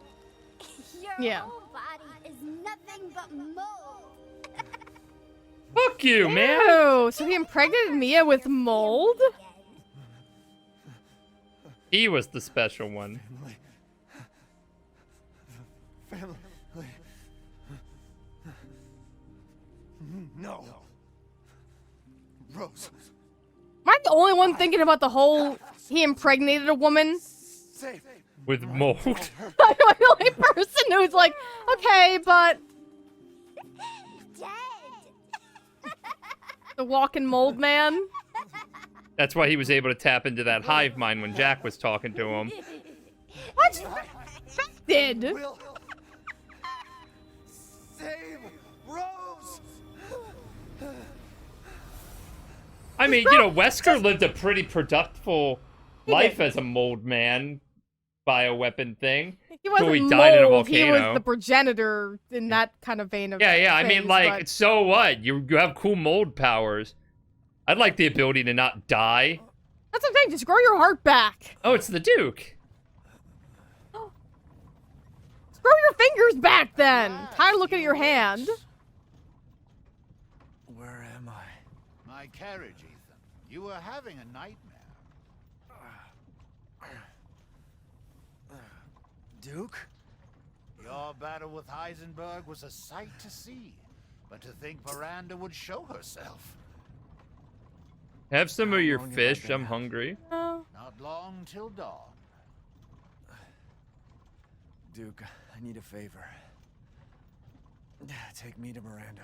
Your Yeah. whole body is nothing but mold. Fuck you, man! Ew, so he impregnated Mia with mold? He was the special one. Family. No. Rose. Am I the only one thinking about the whole he impregnated a woman? Safe. With mold. I'm the only person who's like, okay, but Dead. the walking mold man? That's why he was able to tap into that hive mind when Jack was talking to him. What? Did? Will save Rose. I mean, you know, Wesker lived a pretty productive life as a mold man, bioweapon thing. He wasn't Till he mold, died in a he volcano. was the progenitor in that kind of vein of Yeah, I mean, things, like, but- so what? You have cool mold powers. I'd like the ability to not die. That's what I'm saying, just grow your heart back. Oh, it's the Duke. Grow your fingers back then. Tired of looking at your hand. Where am I? My carriage, Ethan. You were having a nightmare. Duke? Your battle with Heisenberg was a sight to see. But to think Miranda would show herself. Have some of your long have I fish. been I'm out? hungry. Oh. Not long till dawn. Duke, I need a favor. Take me to Miranda.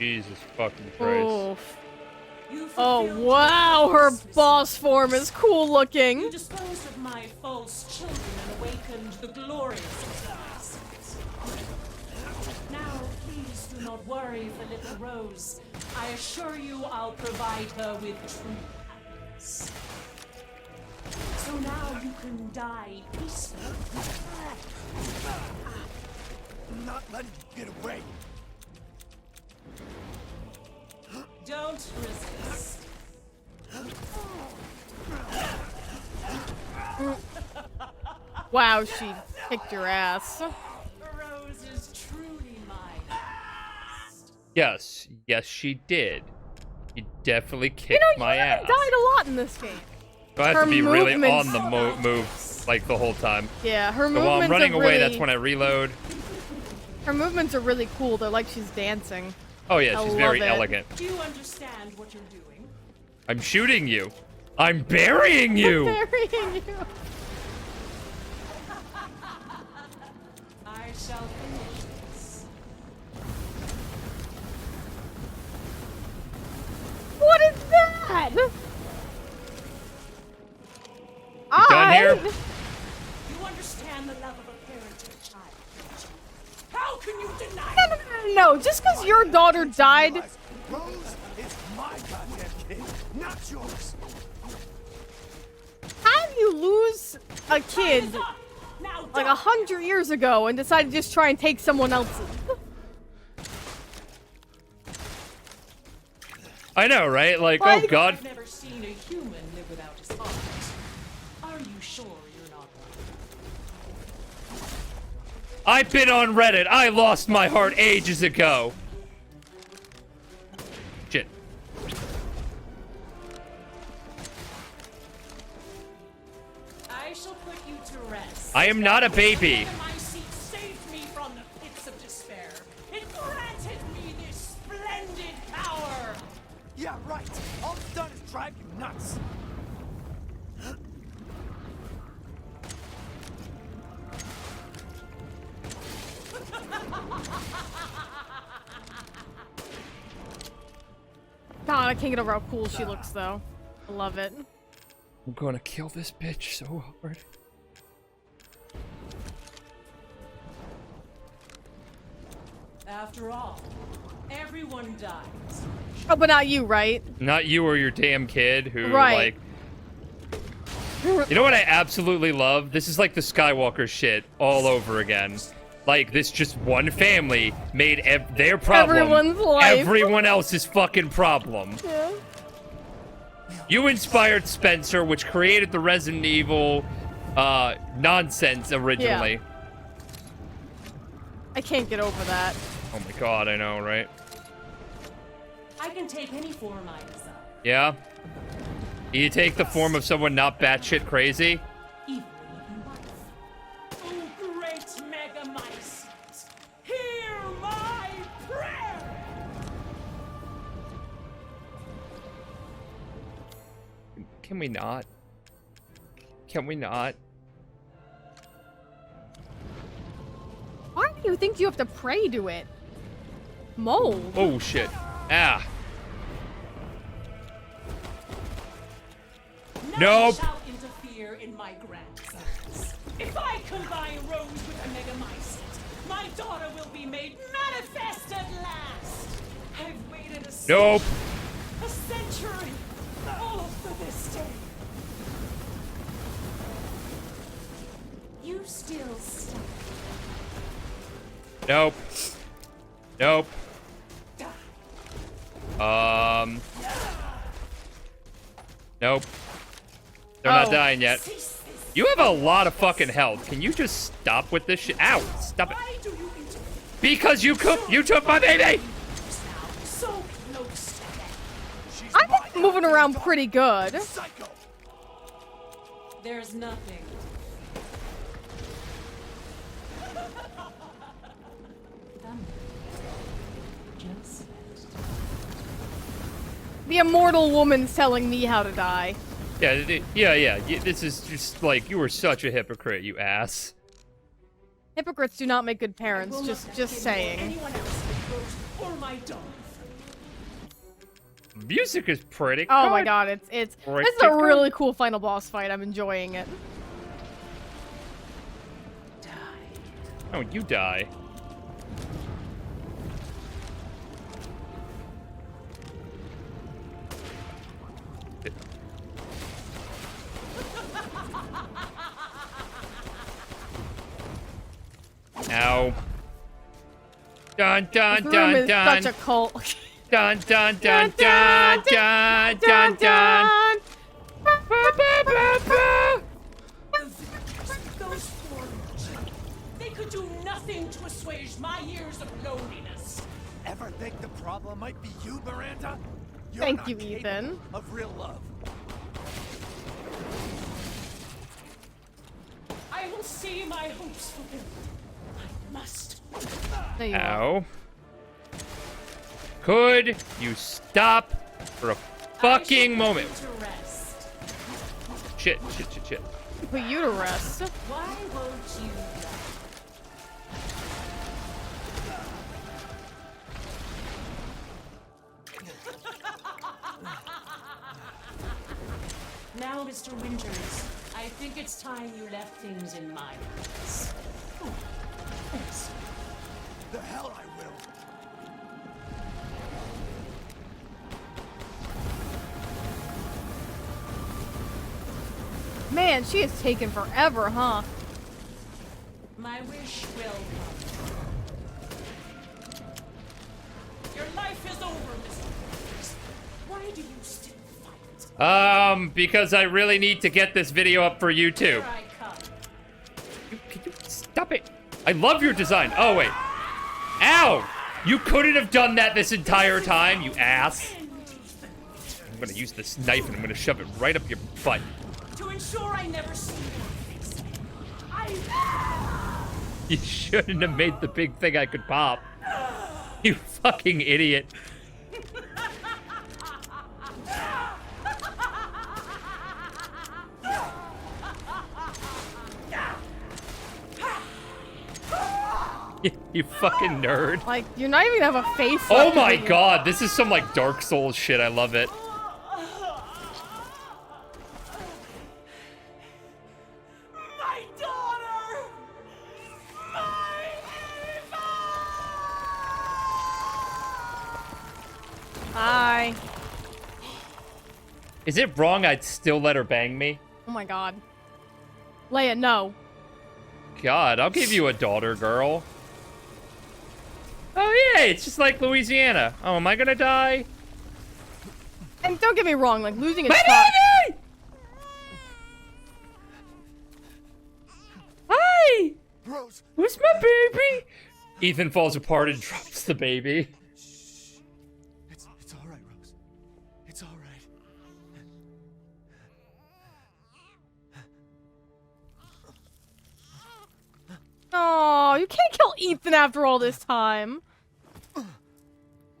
Jesus fucking Christ. Oof. Oh wow, her boss form is cool looking. You disposed of my false children and awakened the glorious gods. Now, please do not worry for little Rose. I assure you I'll provide her with true happiness. So now you can die peacefully. I'm not letting you get away. Don't resist. Wow, she kicked your ass. Rose is truly mine. Yes, yes, she did. You definitely kicked my you ass. died a lot in this game. So I have Her to be really movements- on the move like the whole time. Yeah, her So movements while I'm running are away, really, that's when I reload. Her movements are really cool. They're like she's dancing. Oh yeah, I she's love very it. elegant. Do you understand what you're doing? I'm shooting you. I'm burying you. Burying you. I shall finish this. What is that? You done here? You understand the love of a parent to a child. How can you deny No, just because your daughter died. Rose is my goddamn kid, not yours. How do you lose a kid like 100 years ago and decide to just try and take someone else's? I know, right? Like, oh Like- god. I've never seen a human live without his heart. Are you sure you're not one? I've been on Reddit. I lost my heart ages ago. Shit. I shall put you to rest. I am not a baby. My seat saved me from the pits of despair. It granted me this splendid power. Yeah, right. All it's done is drive you nuts. God, I can't get over how cool she looks, though. I love it. I'm gonna kill this bitch so hard. After all, everyone dies. Oh, but not you, right? Not you or your damn kid who, Right. like... You know what I absolutely love? This is like the Skywalker shit all over again. Like, this just one family made their problem Everyone's life. everyone else's fucking problem. Yeah. You inspired Spencer, which created the Resident Evil nonsense originally. I can't get over that. Oh my god, I know, right? I can take any form I desire. Yeah? You take the form of someone not batshit crazy? Even your wife. Oh, great Megamycete, hear my prayer! Can we not? Can we not? Why do you think you have to pray to it? Mold. Oh shit. Ah. None Nope. shall interfere in my grandsons. If I combine Rose with a Megamycete, my daughter will be made manifest at last. I've waited a Nope. a century, all for this day. You still stand. Nope. Nope. Nope. They're not dying yet. You have a lot of fucking health. Can you just stop with this shit? Ow! Stop it. Because you took my baby! So close to death. I think I'm moving around pretty good. There's nothing. Just The immortal woman's telling me how to die. Yeah. This is just like, you were such a hypocrite, you ass. Hypocrites do not make good parents, just saying. anyone else but Rose or my daughter Music is pretty. Oh my god, it's this is a really cool final boss fight. I'm enjoying it. Oh, you die. Ow. Dun dun This room dun is dun. such a cult. Dun dun dun dun dun dun dun. Those foreigners. They could do nothing to assuage my years of loneliness. Ever think the problem might be you, Miranda? You're Thank not you, capable Ethan. Of real love. I will see my hopes fulfilled. I must. There you are. Ow. Could you stop for a fucking moment? To rest. Shit. Put you to rest. Why won't you Now, Mr. Winters, I think it's time you left things in my hands. Oh, yes. The hell I will. Man, she is taking forever, huh? My wish will come. Your life is over, Mr. Winters. Why do you still fight? Because I really need to get this video up for YouTube. Here I come. Can you stop it? I love your design. Oh, wait. Ow! You couldn't have done that this entire time, you ass. I'm gonna use this knife and I'm gonna shove it right up your butt. To ensure I never see your face again, I... You shouldn't have made the big thing I could pop. You fucking idiot. You fucking nerd. Like, you're not even gonna have a face. Oh left my of you. god, this is some like Dark Souls shit. I love it. My daughter! My Hi. Is it wrong I'd still let her bang me? Oh my god. Leia, no. God, I'll give you a daughter, girl. Oh yeah, it's just like Louisiana. Oh, am I gonna die? And don't get me wrong, like losing a My child. baby! Hi! Rose, Who's my baby? Ethan falls apart and drops the baby. it's all right, Rose. It's all right. Oh, you can't kill Ethan after all this time.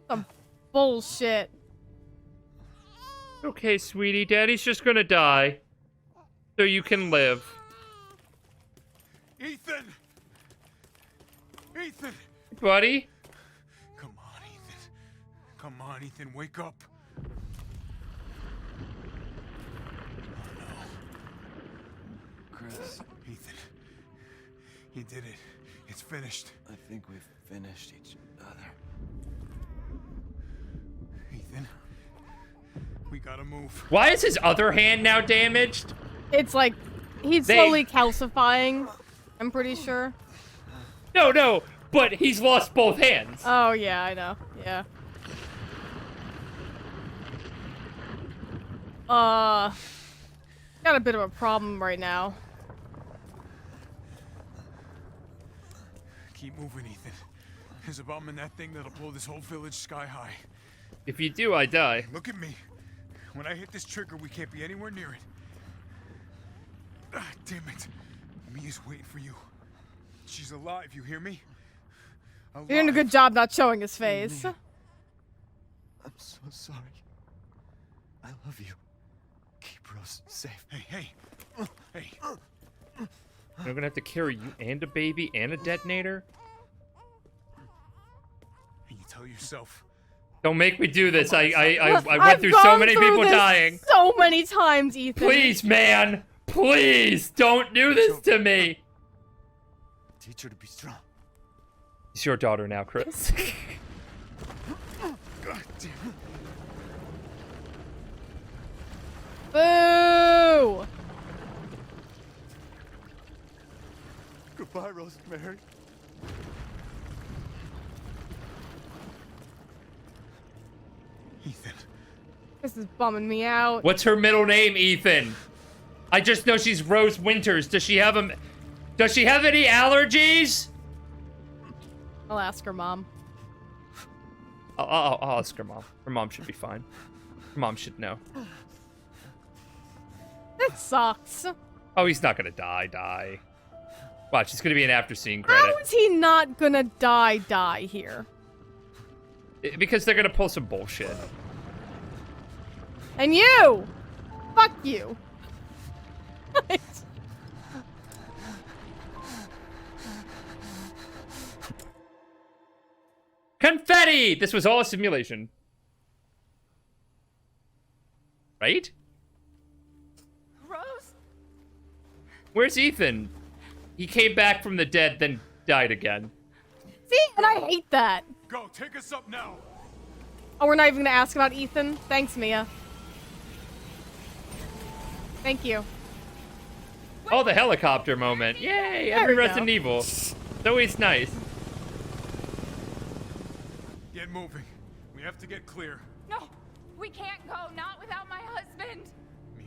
Some bullshit. Okay, sweetie, Daddy's just gonna die. So you can live. Ethan! Ethan! Buddy? Come on, Ethan. Come on, Ethan, wake up. Chris, Ethan. You did it. It's finished. I think we've finished each other. Ethan. We gotta move. Why is his other hand now damaged? It's like he's slowly calcifying. I'm pretty sure. No, but he's lost both hands. Oh yeah, I know. Yeah. Got a bit of a problem right now. Keep moving, Ethan. There's a bomb in that thing that'll blow this whole village sky high. If you do, I die. Look at me. When I hit this trigger, we can't be anywhere near it. Ah, damn it. Mia's waiting for you. She's alive, you hear me? Alive. You're doing a good job not showing his face. I'm so sorry. I love you. Keep Rose safe. Hey. Hey. I'm gonna have to carry you and a baby and a detonator? And you tell yourself, Don't make me do this. I I've went through so gone many through people this dying. so many times, Ethan. Please, man. Please don't do this to me. Teach her to be strong. It's your daughter now, Chris. God damn it. Boo! Goodbye, Rosemary. Ethan. This is bumming me out. What's her middle name, Ethan? I just know she's Rose Winters. Does she have any allergies? I'll ask her mom. I'll ask her mom. Her mom should be fine. Her mom should know. That sucks. Oh, he's not gonna die. Watch, it's gonna be an after scene credit. How is he not gonna die here? Because they're gonna pull some bullshit. And you! Fuck you. Confetti! This was all a simulation. Right? Rose? Where's Ethan? He came back from the dead, then died again. See? And I hate that. Go, take us up now. Oh, we're not even gonna ask about Ethan? Thanks, Mia. Thank you. Oh, the helicopter moment. Yay! Every Resident Evil. It's always nice. Get moving. We have to get clear. No, we can't go. Not without my husband. Mia,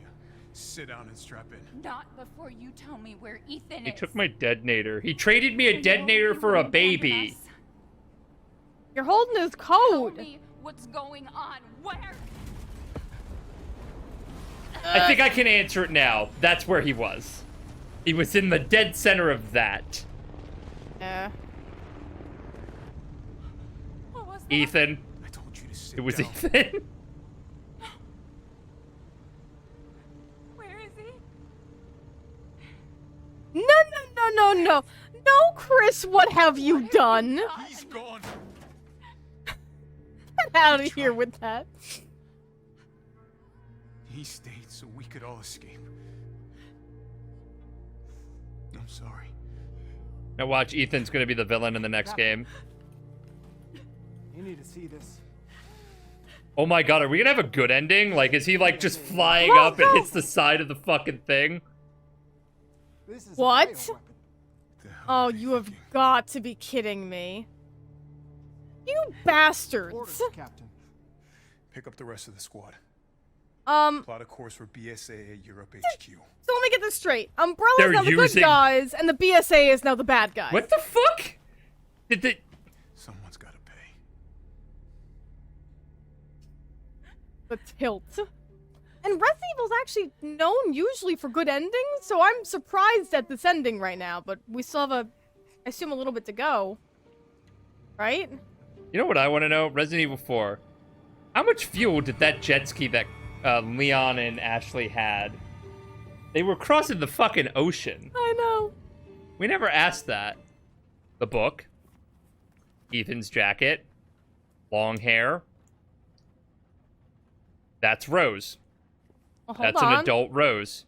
sit down and strap in. Not before you tell me where Ethan He is. took my detonator. He traded me a detonator for a baby. You're holding his Tell code. me what's going on. Where? I think I can answer it now. That's where he was. He was in the dead center of that. Yeah. What was that? Ethan. I told you to sit It was down. Ethan. Where is he? No, Chris, what have you done? He's gone. Get out of here with that. He stayed so we could all escape. I'm sorry. Now watch, Ethan's gonna be the villain in the next game. You need to see this. Oh my god, are we gonna have a good ending? Like, is he like just flying up and hits the side of the fucking thing? This is What? Oh, you have got to be kidding me. You bastards. Orders, Captain. Pick up the rest of the squad. Plot a course for BSA at Europe HQ. So let me get this straight. Umbrella's They're now the good using- guys, and the BSA is now the bad guys. What the fuck? Did they... Someone's got to pay. The tilt. And Resident Evil's actually known usually for good endings, so I'm surprised at this ending right now, but we still have I assume a little bit to go. Right? You know what I want to know? Resident Evil 4. How much fuel did that jet ski that Leon and Ashley had? They were crossing the fucking ocean. I know. We never asked that. The book. Ethan's jacket. Long hair. That's Rose. Well, hold That's on. an adult Rose.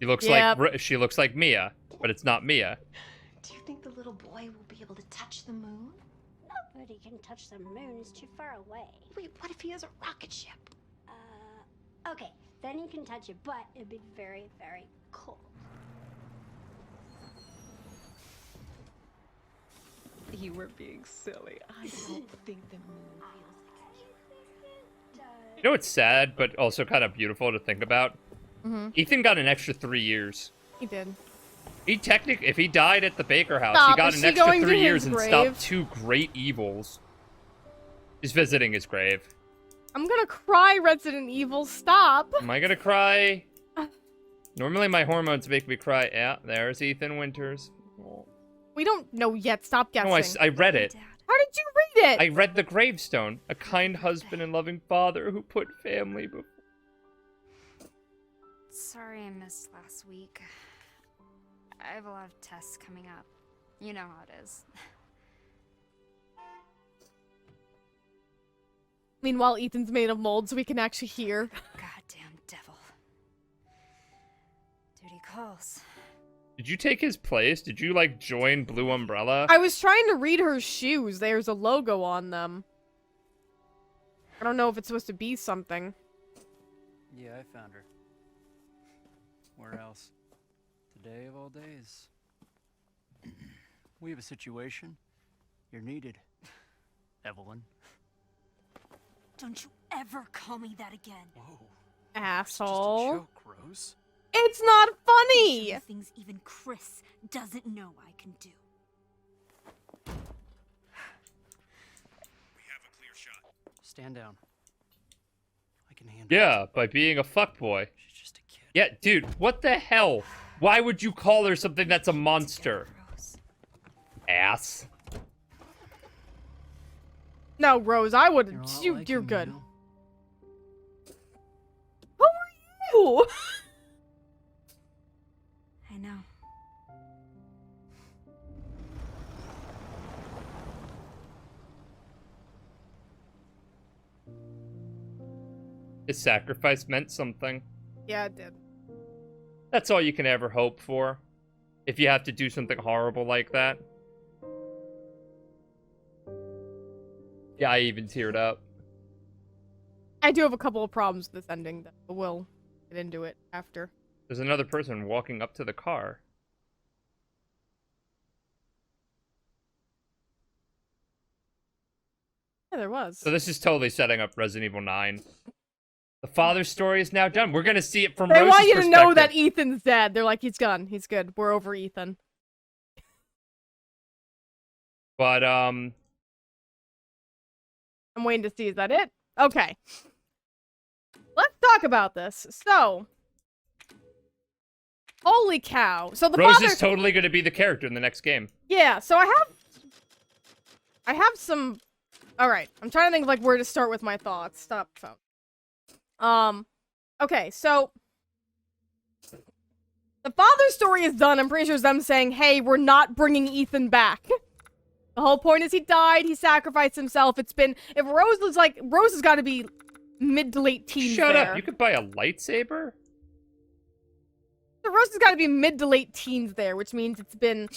She looks like she looks like Mia, but it's not Mia. Do you think the little boy will be able to touch the moon? Nobody can touch the moon. It's too far away. Wait, what if he has a rocket ship? Okay, then you can touch it, but it'd be very, very cold. You were being silly. I don't think the moon You know what's sad, but also kind of beautiful to think about? Ethan got an extra 3 years. He did. If he died at the Baker house, Stop, he got is an she extra going to 3 his years and grave? stopped 2 great evils. He's visiting his grave. I'm gonna cry, Resident Evil. Stop. Am I gonna cry? Normally my hormones make me cry. Yeah, there's Ethan Winters. We don't know yet. Stop guessing. No, I read it. How did you read it? I read the gravestone. A kind husband and loving father who put family before. Sorry I missed last week. I have a lot of tests coming up. You know how it is. Meanwhile, Ethan's made of mold, so we can actually hear. Goddamn devil. Duty calls. Did you take his place? Did you, like, join Blue Umbrella? I was trying to read her shoes. There's a logo on them. I don't know if it's supposed to be something. Yeah, I found her. Where else? Today of all days. We have a situation. You're needed, Evelyn. Don't you ever call me that again. Whoa. Asshole. Joke, Rose. It's not funny! Some things even Chris doesn't know I can do. We have a clear shot. Stand down. I can handle Yeah, it. by being a fuckboy. She's just a kid. Yeah, dude, what the hell? Why would you call her something that's a monster? Ass. No, Rose, I wouldn't. You're a lot You're like him, good. you know? Who are you? I know. His sacrifice meant something. Yeah, it did. That's all you can ever hope for. If you have to do something horrible like that. Yeah, I even teared up. I do have a couple of problems with this ending, though. We'll get into it after. There's another person walking up to the car. Yeah, there was. So this is totally setting up Resident Evil 9. The father's story is now done. We're gonna see it from They Rose's want you to know perspective. that Ethan's dead. They're like, he's gone. He's good. We're over Ethan. But, I'm waiting to see. Is that it? Okay. Let's talk about this. So, holy cow. So the Rose father... is totally gonna be the character in the next game. Yeah, so I have some... Alright, I'm trying to think of, like, where to start with my thoughts. Stop phone. Okay, so... The father's story is done. I'm pretty sure it's them saying, hey, we're not bringing Ethan back. The whole point is he died, he sacrificed himself. It's been... If Rose was like... Rose has got to be mid to late teens Shut there. up, you could buy a lightsaber? So Rose has got to be mid to late teens there, which means it's been...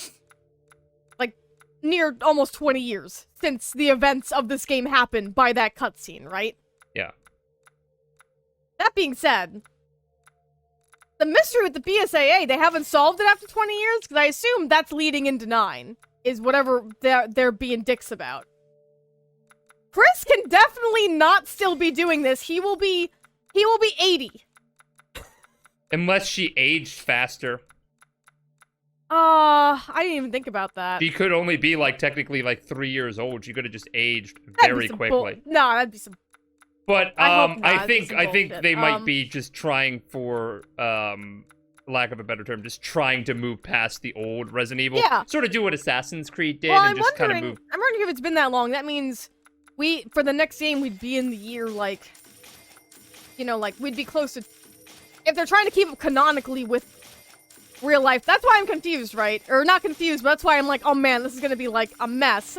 like, near almost 20 years since the events of this game happened by that cutscene, right? Yeah. That being said, the mystery with the BSAA, they haven't solved it after 20 years? Because I assume that's leading into 9, is whatever they're being dicks about. Chris can definitely not still be doing this. He will be 80. Unless she aged faster. I didn't even think about that. She could only be, like, technically, like, 3 years old. She could have just aged That'd be very some quickly. No, that'd be some... But, I hope not. I That'd be think some bullshit. they might be just trying for, lack of a better term, just trying to move past the old Resident Evil. Yeah. Sort of do what Assassin's Creed did Well, and I'm just kind of wondering, move... I'm wondering if it's been that long. That means for the next game, we'd be in the year, like, you know, like, we'd be close to... If they're trying to keep it canonically with real life, that's why I'm confused, right? Or not confused, but that's why I'm like, oh man, this is gonna be, like, a mess.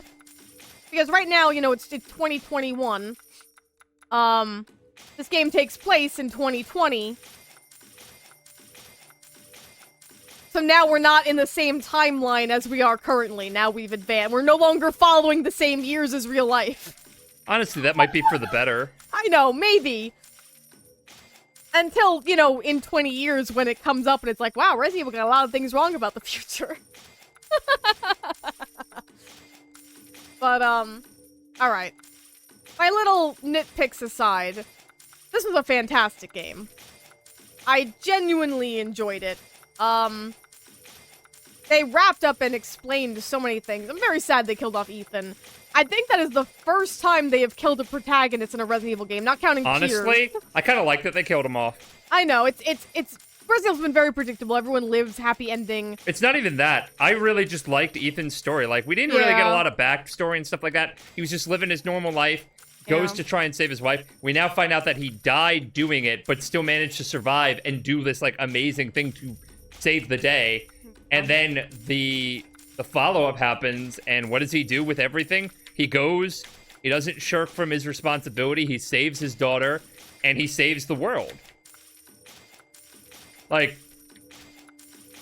Because right now, you know, it's 2021. This game takes place in 2020. So now we're not in the same timeline as we are currently. Now we've advanced. We're no longer following the same years as real life. Honestly, that might be for the better. I know, maybe. Until, you know, in 20 years when it comes up and it's like, wow, Resident Evil got a lot of things wrong about the future. But, alright. My little nitpicks aside, this was a fantastic game. I genuinely enjoyed it. They wrapped up and explained so many things. I'm very sad they killed off Ethan. I think that is the first time they have killed a protagonist in a Resident Evil game, not counting Honestly, Tears. I kind of like that they killed him off. I know, Resident Evil's been very predictable. Everyone lives, happy ending. It's not even that. I really just liked Ethan's story. Like, we didn't really get a lot of backstory and stuff like that. He was just living his normal life, goes to try and save his wife. We now find out that he died doing it, but still managed to survive and do this, like, amazing thing to save the day. And then the follow-up happens, and what does he do with everything? He goes He doesn't shirk from his responsibility. He saves his daughter, and he saves the world. Like,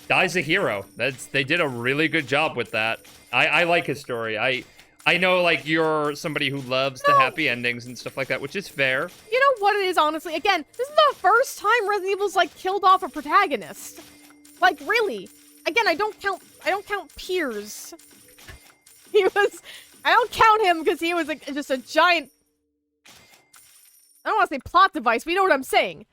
Guy's a hero. They did a really good job with that. I like his story. I know, like, you're somebody who loves the happy endings and stuff like that, which is fair. You know what it is, honestly? Again, this is the first time Resident Evil's, like, killed off a protagonist. Like, really. Again, I don't count Piers. I don't count him because he was just a giant, I don't want to say plot device, but you know what I'm saying.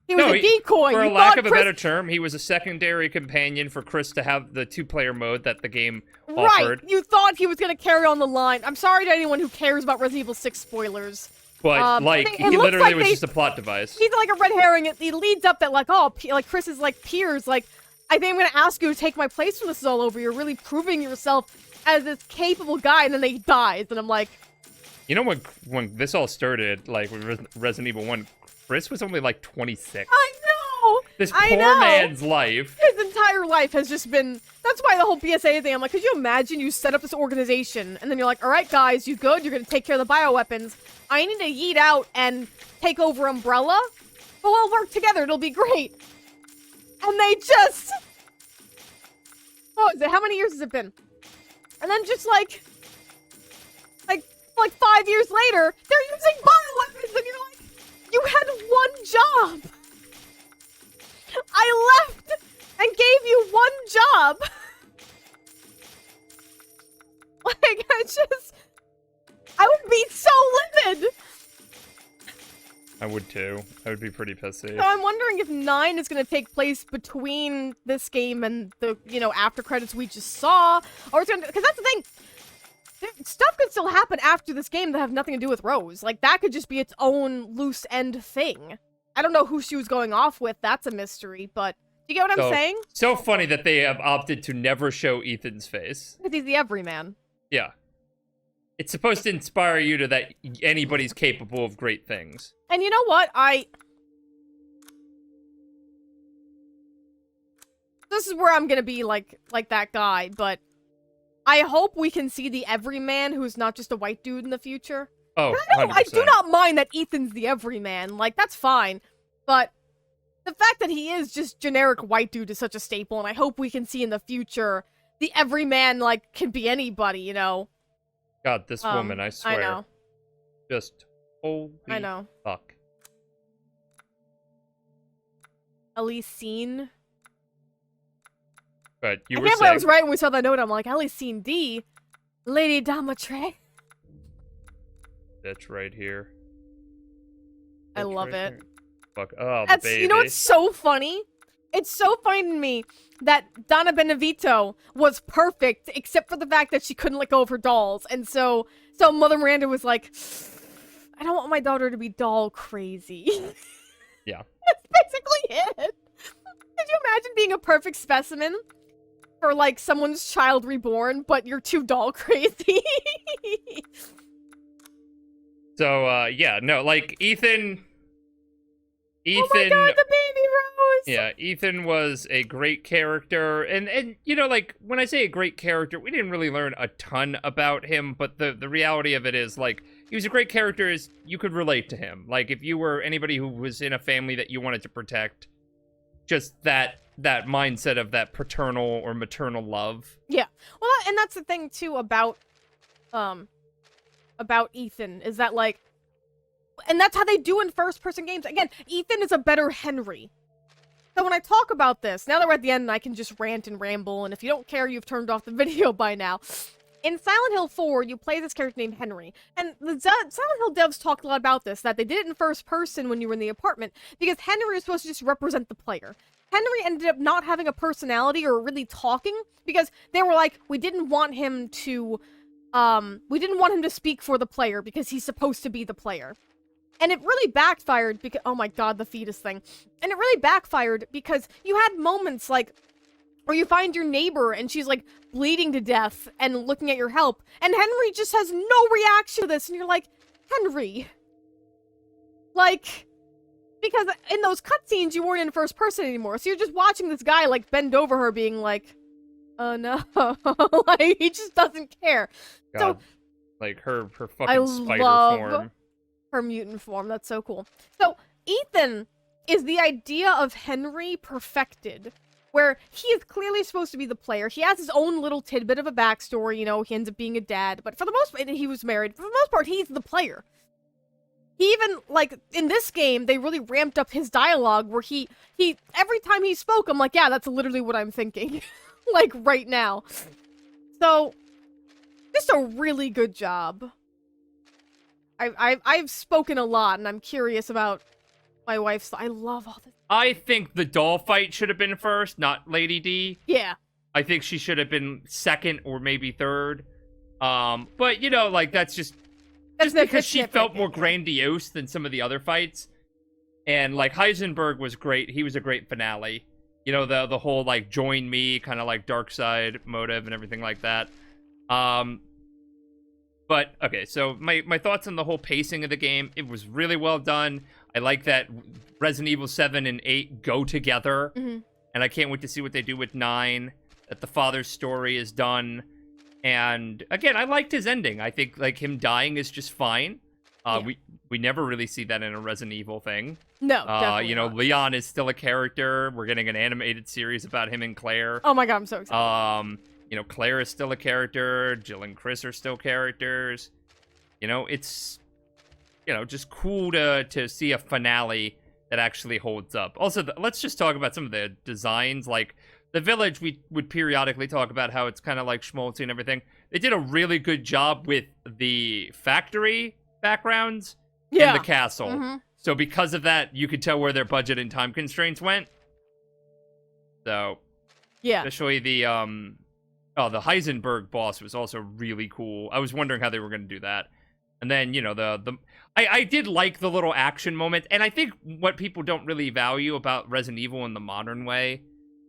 He was a decoy. For a lack of a better term, he was a secondary companion for Chris to have the two-player mode that the game offered. Right, you thought he was going to carry on the line. I'm sorry to anyone who cares about Resident Evil 6 spoilers. But, he literally was just a plot device. He's like a red herring. It leads up that, like, oh, like, Chris is like Piers. Like, I think I'm going to ask you to take my place when this is all over. You're really proving yourself as this capable guy, and then he dies. And I'm like... You know, when this all started, like, with Resident Evil 1, Chris was only, like, 26. I know! This poor man's life. His entire life has just been... That's why the whole BSA thing, I'm like, could you imagine you set up this organization, and then you're like, alright guys, you good? You're gonna take care of the bioweapons. I need to yeet out and take over Umbrella? We'll all work together, it'll be great. And they just... Oh, is it? How many years has it been? And then just like 5 years later, they're using bioweapons, and you're like, you had one job. I left and gave you one job. Like, I would be so livid. I would too. I would be pretty pissy. So I'm wondering if 9 is going to take place between this game and the, after credits we just saw. Or it's going to, because that's the thing. Stuff could still happen after this game that have nothing to do with Rose. Like, that could just be its own loose end thing. I don't know who she was going off with. That's a mystery, but do you get what I'm saying? So funny that they have opted to never show Ethan's face. Because he's the everyman. Yeah. It's supposed to inspire you to that anybody's capable of great things. And you know what? This is where I'm gonna be like that guy, but I hope we can see the everyman who's not just a white dude in the future. Oh, I do not mind that Ethan's the everyman. Like, that's fine. But the fact that he is just generic white dude is such a staple, and I hope we can see in the future the everyman, like, can be anybody, you know? God, this woman, I swear. I know. Just holy fuck. Elisine. But you were I can't saying... believe I was right when we saw that note. I'm like, Elisine D. Lady Damatre. That's right here. I love it. Fuck. Oh, That's, baby. You know what's so funny? It's so funny to me that Donna Benevito was perfect, except for the fact that she couldn't let go of her dolls. And so Mother Miranda was like, I don't want my daughter to be doll crazy. Yeah. That's basically it. Could you imagine being a perfect specimen for, like, someone's child reborn, but you're too doll crazy? So, yeah, no, like, Ethan... Oh my god, the baby Rose! Yeah, Ethan was a great character, and you know, like, when I say a great character, we didn't really learn a ton about him, but the reality of it is, like, he was a great character is you could relate to him. Like, if you were anybody who was in a family that you wanted to protect, just that mindset of that paternal or maternal love. Yeah, well, and that's the thing, too, about Ethan, is that, like, and that's how they do in first-person games. Again, Ethan is a better Henry. So when I talk about this, now that we're at the end, I can just rant and ramble, and if you don't care, you've turned off the video by now. In Silent Hill 4, you play this character named Henry, and the Silent Hill devs talked a lot about this, that they did it in first person when you were in the apartment, because Henry is supposed to just represent the player. Henry ended up not having a personality or really talking, because they were like, we didn't want him to speak for the player, because he's supposed to be the player. And it really backfired because, oh my god, the fetus thing. And it really backfired because you had moments like where you find your neighbor and she's like bleeding to death and looking at your help. And Henry just has no reaction to this. And you're like, Henry. Like, because in those cutscenes you weren't in first person anymore. So you're just watching this guy like bend over her being like, oh no. Like, he just doesn't care. God. So, Like her I fucking spider love form. her mutant form. That's so cool. So Ethan is the idea of Henry perfected, where he is clearly supposed to be the player. He has his own little tidbit of a backstory, you know, he ends up being a dad, but for the most part, he was married. For the most part, he's the player. He even, like, in this game, they really ramped up his dialogue, where he every time he spoke, I'm like, yeah, that's literally what I'm thinking. Like, right now. So, just a really good job. I've spoken a lot, and I'm curious about my wife's. I love all this. I think the doll fight should have been first, not Lady D. Yeah. I think she should have been second or maybe third. But you know, like that's just because she felt more grandiose than some of the other fights. And like Heisenberg was great. He was a great finale. You know, the whole like join me kind of like dark side motive and everything like that. But okay, so my thoughts on the whole pacing of the game, it was really well done. I like that Resident Evil 7 and 8 go together. Mm-hmm. And I can't wait to see what they do with 9. That the father's story is done. And again, I liked his ending. I think like him dying is just fine. We never really see that in a Resident Evil thing. No, definitely you know, not. Leon is still a character. We're getting an animated series about him and Claire. Oh my god, I'm so excited. You know, Claire is still a character. Jill and Chris are still characters. You know, it's, you know, just cool to see a finale that actually holds up. Also, let's just talk about some of the designs. Like, the village, we would periodically talk about how it's kind of like schmaltzy and everything. They did a really good job with the factory backgrounds and the castle. Mm-hmm. So because of that, you could tell where their budget and time constraints went. So, yeah. Especially the Heisenberg boss was also really cool. I was wondering how they were going to do that. And then, you know, I did like the little action moment. And I think what people don't really value about Resident Evil in the modern way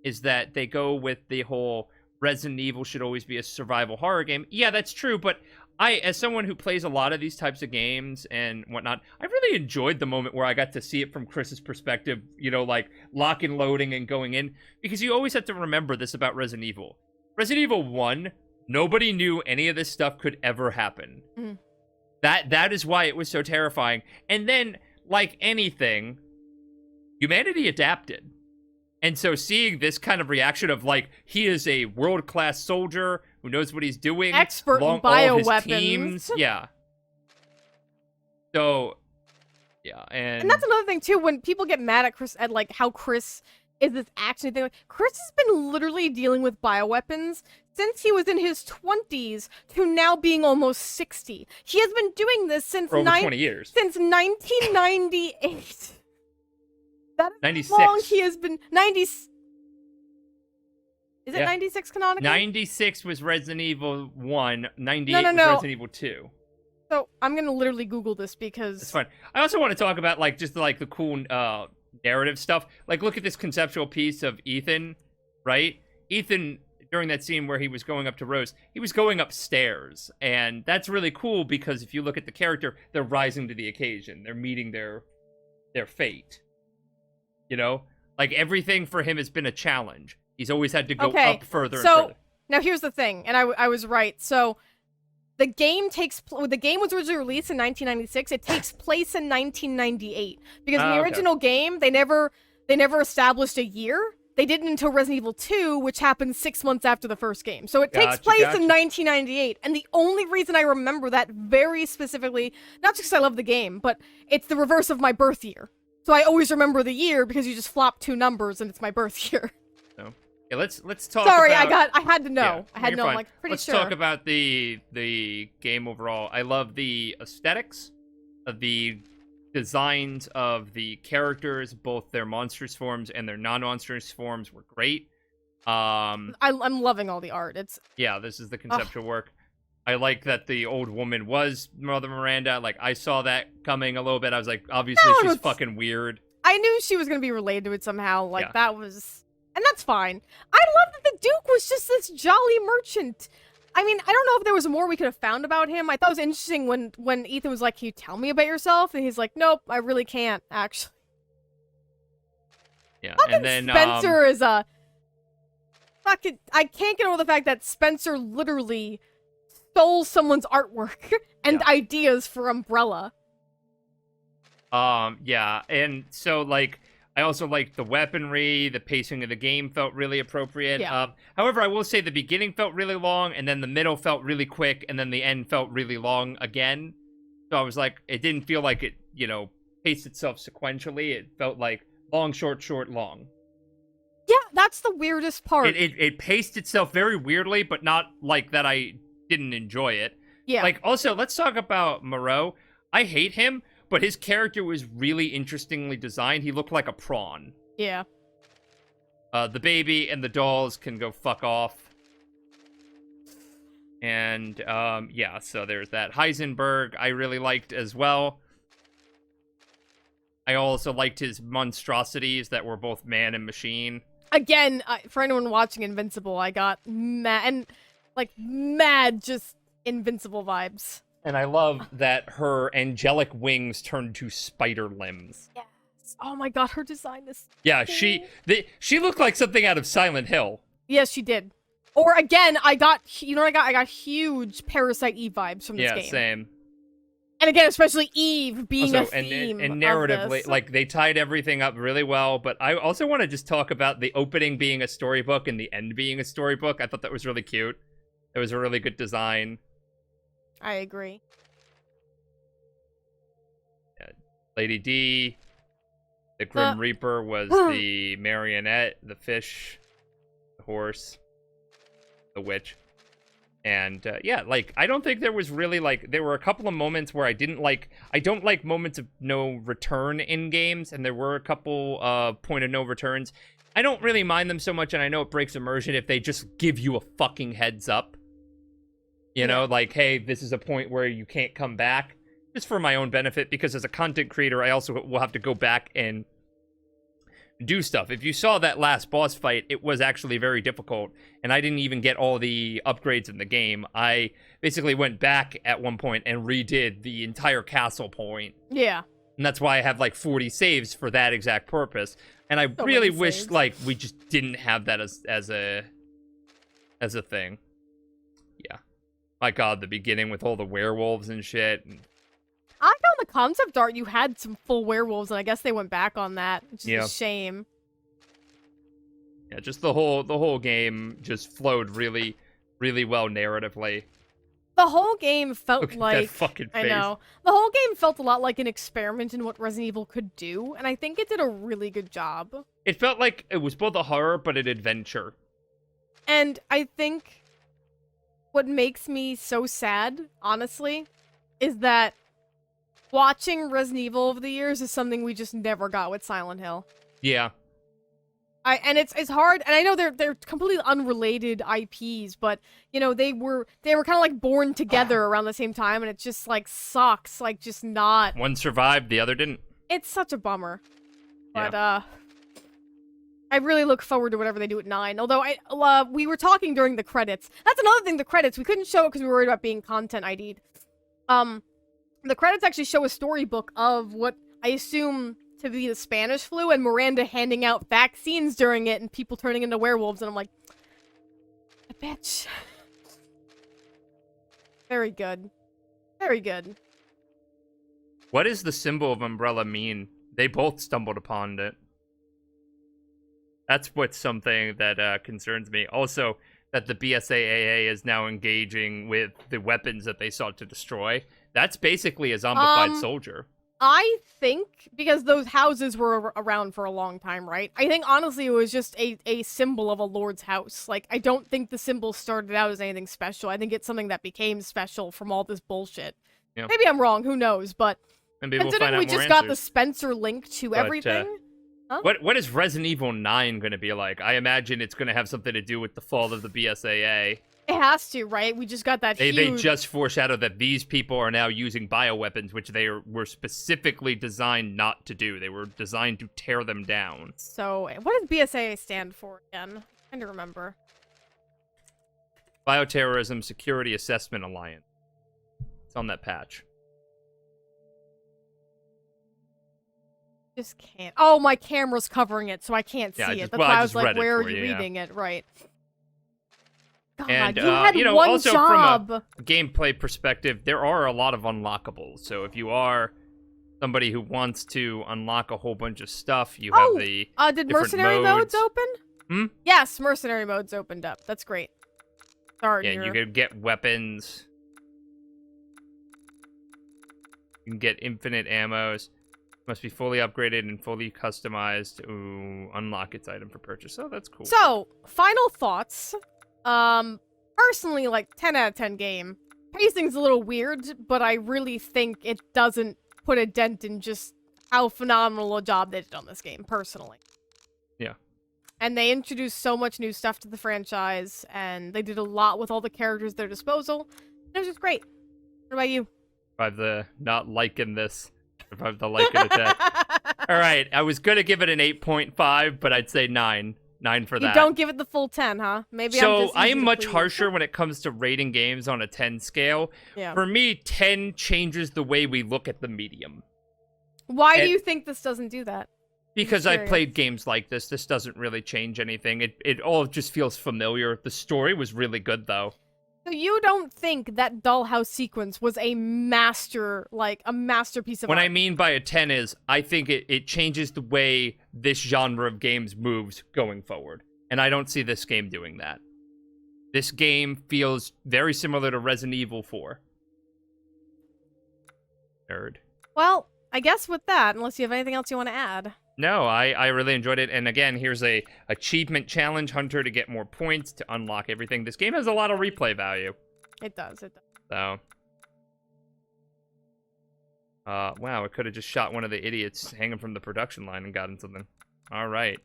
is that they go with the whole Resident Evil should always be a survival horror game. Yeah, that's true. But as someone who plays a lot of these types of games and whatnot, I really enjoyed the moment where I got to see it from Chris's perspective, you know, like lock and loading and going in. Because you always have to remember this about Resident Evil. Resident Evil 1, nobody knew any of this stuff could ever happen. Mm-hmm. That is why it was so terrifying. And then, like anything, humanity adapted. And so seeing this kind of reaction of, like, he is a world-class soldier who knows what he's doing. Expert in all of bioweapons. his teams, yeah. So, yeah, and that's another thing, too, when people get mad at Chris, at, like, how Chris is this action thing. Like, Chris has been literally dealing with bioweapons since he was in his 20s to now being almost 60. He has been doing this since for over 20 years. Since 1998. That is 96. how long he has been. 90. Is it 96 canonically? 96 was Resident Evil 1. 98 no. was Resident Evil 2. So I'm gonna literally Google this because it's fine. I also want to talk about like just like the cool narrative stuff. Like, look at this conceptual piece of Ethan, right? Ethan, during that scene where he was going up to Rose, he was going upstairs, and that's really cool because if you look at the character, they're rising to the occasion. They're meeting their fate. You know, like everything for him has been a challenge. He's always had to go up further and further. Now here's the thing, and I was right. So the game the game was originally released in 1996. It takes place in 1998 because in the original game they never established a year. They didn't until Resident Evil 2, which happened 6 months after the first game. So it takes place in 1998. And the only reason I remember that very specifically, not just because I love the game, but it's the reverse of my birth year. So I always remember the year because you just flop 2 numbers and it's my birth year. So, yeah, let's talk. Sorry, about... I had to know. Yeah, I had to know. I'm like pretty let's sure. Let's talk about the game overall. I love the aesthetics of the designs of the characters, both their monstrous forms and their non-monstrous forms were great. I'm loving all the art. Yeah, this is the conceptual work. I like that the old woman was Mother Miranda. Like, I saw that coming a little bit. I was like, obviously she's fucking weird. I knew she was going to be related to it somehow. Like, that was... And that's fine. I love that the Duke was just this jolly merchant. I mean, I don't know if there was more we could have found about him. I thought it was interesting when Ethan was like, can you tell me about yourself? And he's like, nope, I really can't, actually. Yeah, fucking and then... Spencer is a... Fucking... I can't get over the fact that Spencer literally stole someone's artwork and ideas for Umbrella. Yeah, and so, like, I also liked the weaponry, the pacing of the game felt really appropriate. Yeah. However, I will say the beginning felt really long, and then the middle felt really quick, and then the end felt really long again. So I was like, it didn't feel like it, you know, paced itself sequentially. It felt like long, short, short, long. Yeah, that's the weirdest part. It paced itself very weirdly, but not like that I didn't enjoy it. Yeah. Like, also, let's talk about Moreau. I hate him, but his character was really interestingly designed. He looked like a prawn. Yeah. The baby and the dolls can go fuck off. And, yeah, so there's that. Heisenberg, I really liked as well. I also liked his monstrosities that were both man and machine. Again, for anyone watching Invincible, I got mad just Invincible vibes. And I love that her angelic wings turned to spider limbs. Yes. Oh my god, her design is... Yeah, she looked like something out of Silent Hill. Yes, she did. Or again, I got huge Parasite Eve vibes from this game. Yeah, same. And again, especially Eve being also, a theme and of narratively, this. like, they tied everything up really well, but I also want to just talk about the opening being a storybook and the end being a storybook. I thought that was really cute. It was a really good design. I agree. Lady D, the Grim Reaper was the marionette, the fish, the horse, the witch. And, yeah, like, I don't think there was really, like, there were a couple of moments where I don't like moments of no return in games, and there were a couple, point of no returns. I don't really mind them so much, and I know it breaks immersion if they just give you a fucking heads up. You know, like, hey, this is a point where you can't come back. Just for my own benefit, because as a content creator, I also will have to go back and do stuff. If you saw that last boss fight, it was actually very difficult, and I didn't even get all the upgrades in the game. I basically went back at one point and redid the entire castle point. Yeah. And that's why I have, like, 40 saves for that exact purpose. And I really wish, like, we just didn't have that as a thing. Yeah. My god, the beginning with all the werewolves and shit. I found the concept art you had some full werewolves, and I guess they went back on that, which is a shame. Yeah, just the whole game just flowed really, really well narratively. The whole game felt Look at like... that fucking face. I know. The whole game felt a lot like an experiment in what Resident Evil could do, and I think it did a really good job. It felt like it was both a horror, but an adventure. And I think what makes me so sad, honestly, is that watching Resident Evil over the years is something we just never got with Silent Hill. Yeah. And it's hard, and I know they're completely unrelated IPs, but you know they were kind of like born together around the same time, and it just like sucks, like just not. One survived, the other didn't. It's such a bummer, but Yeah. I really look forward to whatever they do at 9. Although we were talking during the credits. That's another thing. The credits we couldn't show it because we were worried about being content ID'd. The credits actually show a storybook of what I assume to be the Spanish flu, and Miranda handing out vaccines during it, and people turning into werewolves, and I'm like, bitch. Very good. Very good. What does the symbol of Umbrella mean? They both stumbled upon it. That's what's something that concerns me. Also, that the BSAA is now engaging with the weapons that they sought to destroy. That's basically a zombified soldier. I think, because those houses were around for a long time, right? I think, honestly, it was just a symbol of a lord's house. Like, I don't think the symbol started out as anything special. I think it's something that became special from all this bullshit. Yeah. Maybe I'm wrong, who knows, but Maybe we'll considering find out we more just got the answers. Spencer link to everything... Huh? What is Resident Evil 9 going to be like? I imagine it's going to have something to do with the fall of the BSAA. It has to, right? We just got that They just foreshadowed that these people are now using bioweapons, which they were specifically designed not to do. They were designed to tear them down. So, what does BSAA stand for again? I'm trying to remember. Bioterrorism Security Assessment Alliance. It's on that patch. Just can't. Oh, my camera's covering it, so I can't see Yeah, it. just- That's well, why I I was just like, read it where are for you you, yeah. reading it? Right. God, And, you had you know, one also job. from a gameplay perspective, there are a lot of unlockables. So if you are somebody who wants to unlock a whole bunch of stuff, you have the did different mercenary modes open? Hmm? Yes, mercenary modes opened up. That's great. Sorry, Yeah, you could get weapons. You can get infinite ammos. Must be fully upgraded and fully customized to unlock its item for purchase. Oh, that's cool. So, final thoughts. Personally, like 10 out of 10 game. Pacing's a little weird, but I really think it doesn't put a dent in just how phenomenal a job they did on this game, personally. Yeah. And they introduced so much new stuff to the franchise, and they did a lot with all the characters at their disposal. It was just great. What about you? Survive the not liking this. Survive the liking attack. All right, I was going to give it an 8.5, but I'd say 9. 9 for that. You don't give it the full 10, huh? Maybe so I'm just I easy am to much please. harsher when it comes to rating games on a 10 scale. Yeah. For me, 10 changes the way we look at the medium. Why do you think this doesn't do that? Because I'm I curious. played games like this. This doesn't really change anything. It all just feels familiar. The story was really good, though. So you don't think that dollhouse sequence was a masterpiece of What art? I mean by a 10 is, I think it changes the way this genre of games moves going forward. And I don't see this game doing that. This game feels very similar to Resident Evil 4. Nerd. Well, I guess with that, unless you have anything else you want to add. No, I really enjoyed it. And again, here's a achievement challenge hunter to get more points to unlock everything. This game has a lot of replay value. It does, it does. So. Wow, I could have just shot one of the idiots hanging from the production line and gotten something. All right.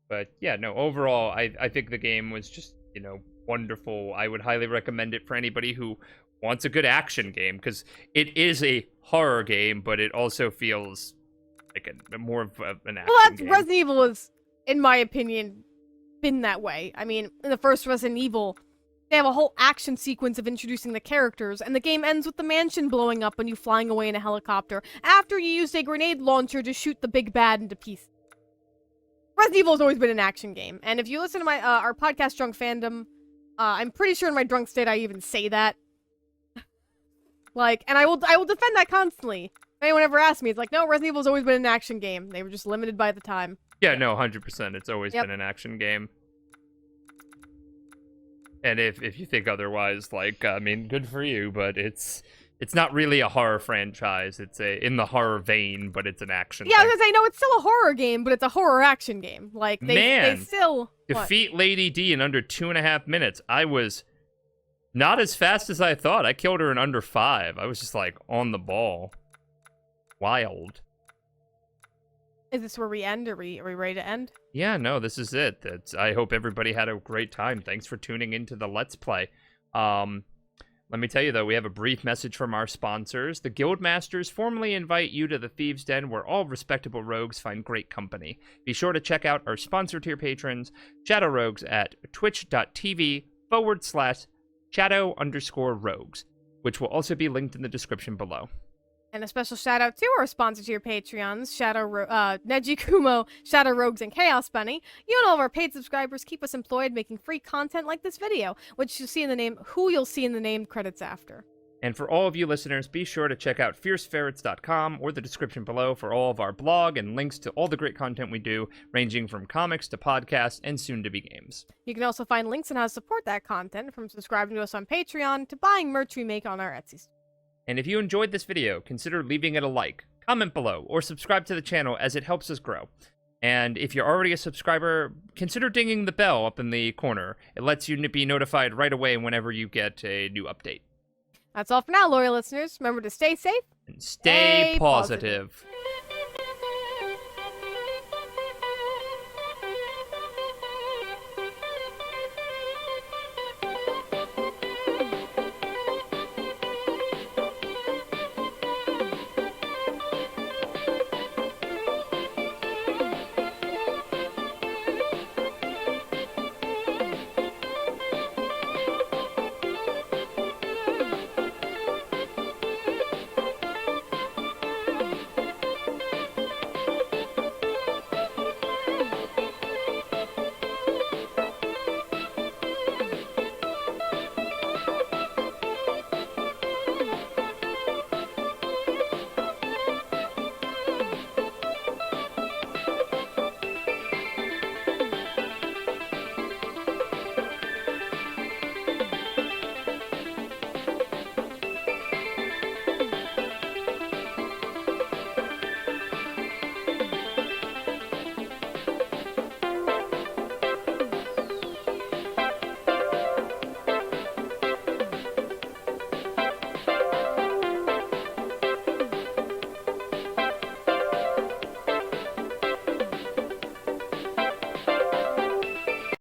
But yeah, no, overall, I think the game was just, you know, wonderful. I would highly recommend it for anybody who wants a good action game, because it is a horror game, but it also feels like more of an action game. Resident Evil has, in my opinion, been that way. I mean, in the first Resident Evil, they have a whole action sequence of introducing the characters, and the game ends with the mansion blowing up and you flying away in a helicopter, after you used a grenade launcher to shoot the big bad into pieces. Resident Evil has always been an action game, and if you listen to my our podcast Drunk Fandom, I'm pretty sure in my drunk state I even say that. And I will defend that constantly. If anyone ever asks me, it's like, no, Resident Evil's always been an action game. They were just limited by the time. Yeah, no, 100%. It's always been an action game. And if you think otherwise, I mean, good for you, but it's not really a horror franchise. It's in the horror vein, but it's an action. Yeah, I was gonna say, no, it's still a horror game, but it's a horror action game. They still defeat Lady D in under 2.5 minutes. I was not as fast as I thought. I killed her in under 5. I was just on the ball. Wild. Is this where we end? Are we ready to end? Yeah, no, this is it. I hope everybody had a great time. Thanks for tuning into the Let's Play. Let me tell you, though, we have a brief message from our sponsors. The Guildmasters formally invite you to the Thieves' Den, where all respectable rogues find great company. Be sure to check out our sponsor tier patrons, Shadow Rogues, at twitch.tv/shadow_rogues, which will also be linked in the description below. And a special shout out to our sponsor tier Patreons, Neji Kumo, Shadow Rogues, and Chaos Bunny. You and all of our paid subscribers keep us employed making free content like this video, which you'll see in the name, you'll see in the named credits after. And for all of you listeners, be sure to check out fierceferrets.com or the description below for all of our blog and links to all the great content we do, ranging from comics to podcasts and soon-to-be games. You can also find links on how to support that content, from subscribing to us on Patreon to buying merch we make on our Etsy store. And if you enjoyed this video, consider leaving it a like, comment below, or subscribe to the channel, as it helps us grow. And if you're already a subscriber, consider dinging the bell up in the corner. It lets you be notified right away whenever you get a new update. That's all for now, loyal listeners. Remember to stay safe and stay positive.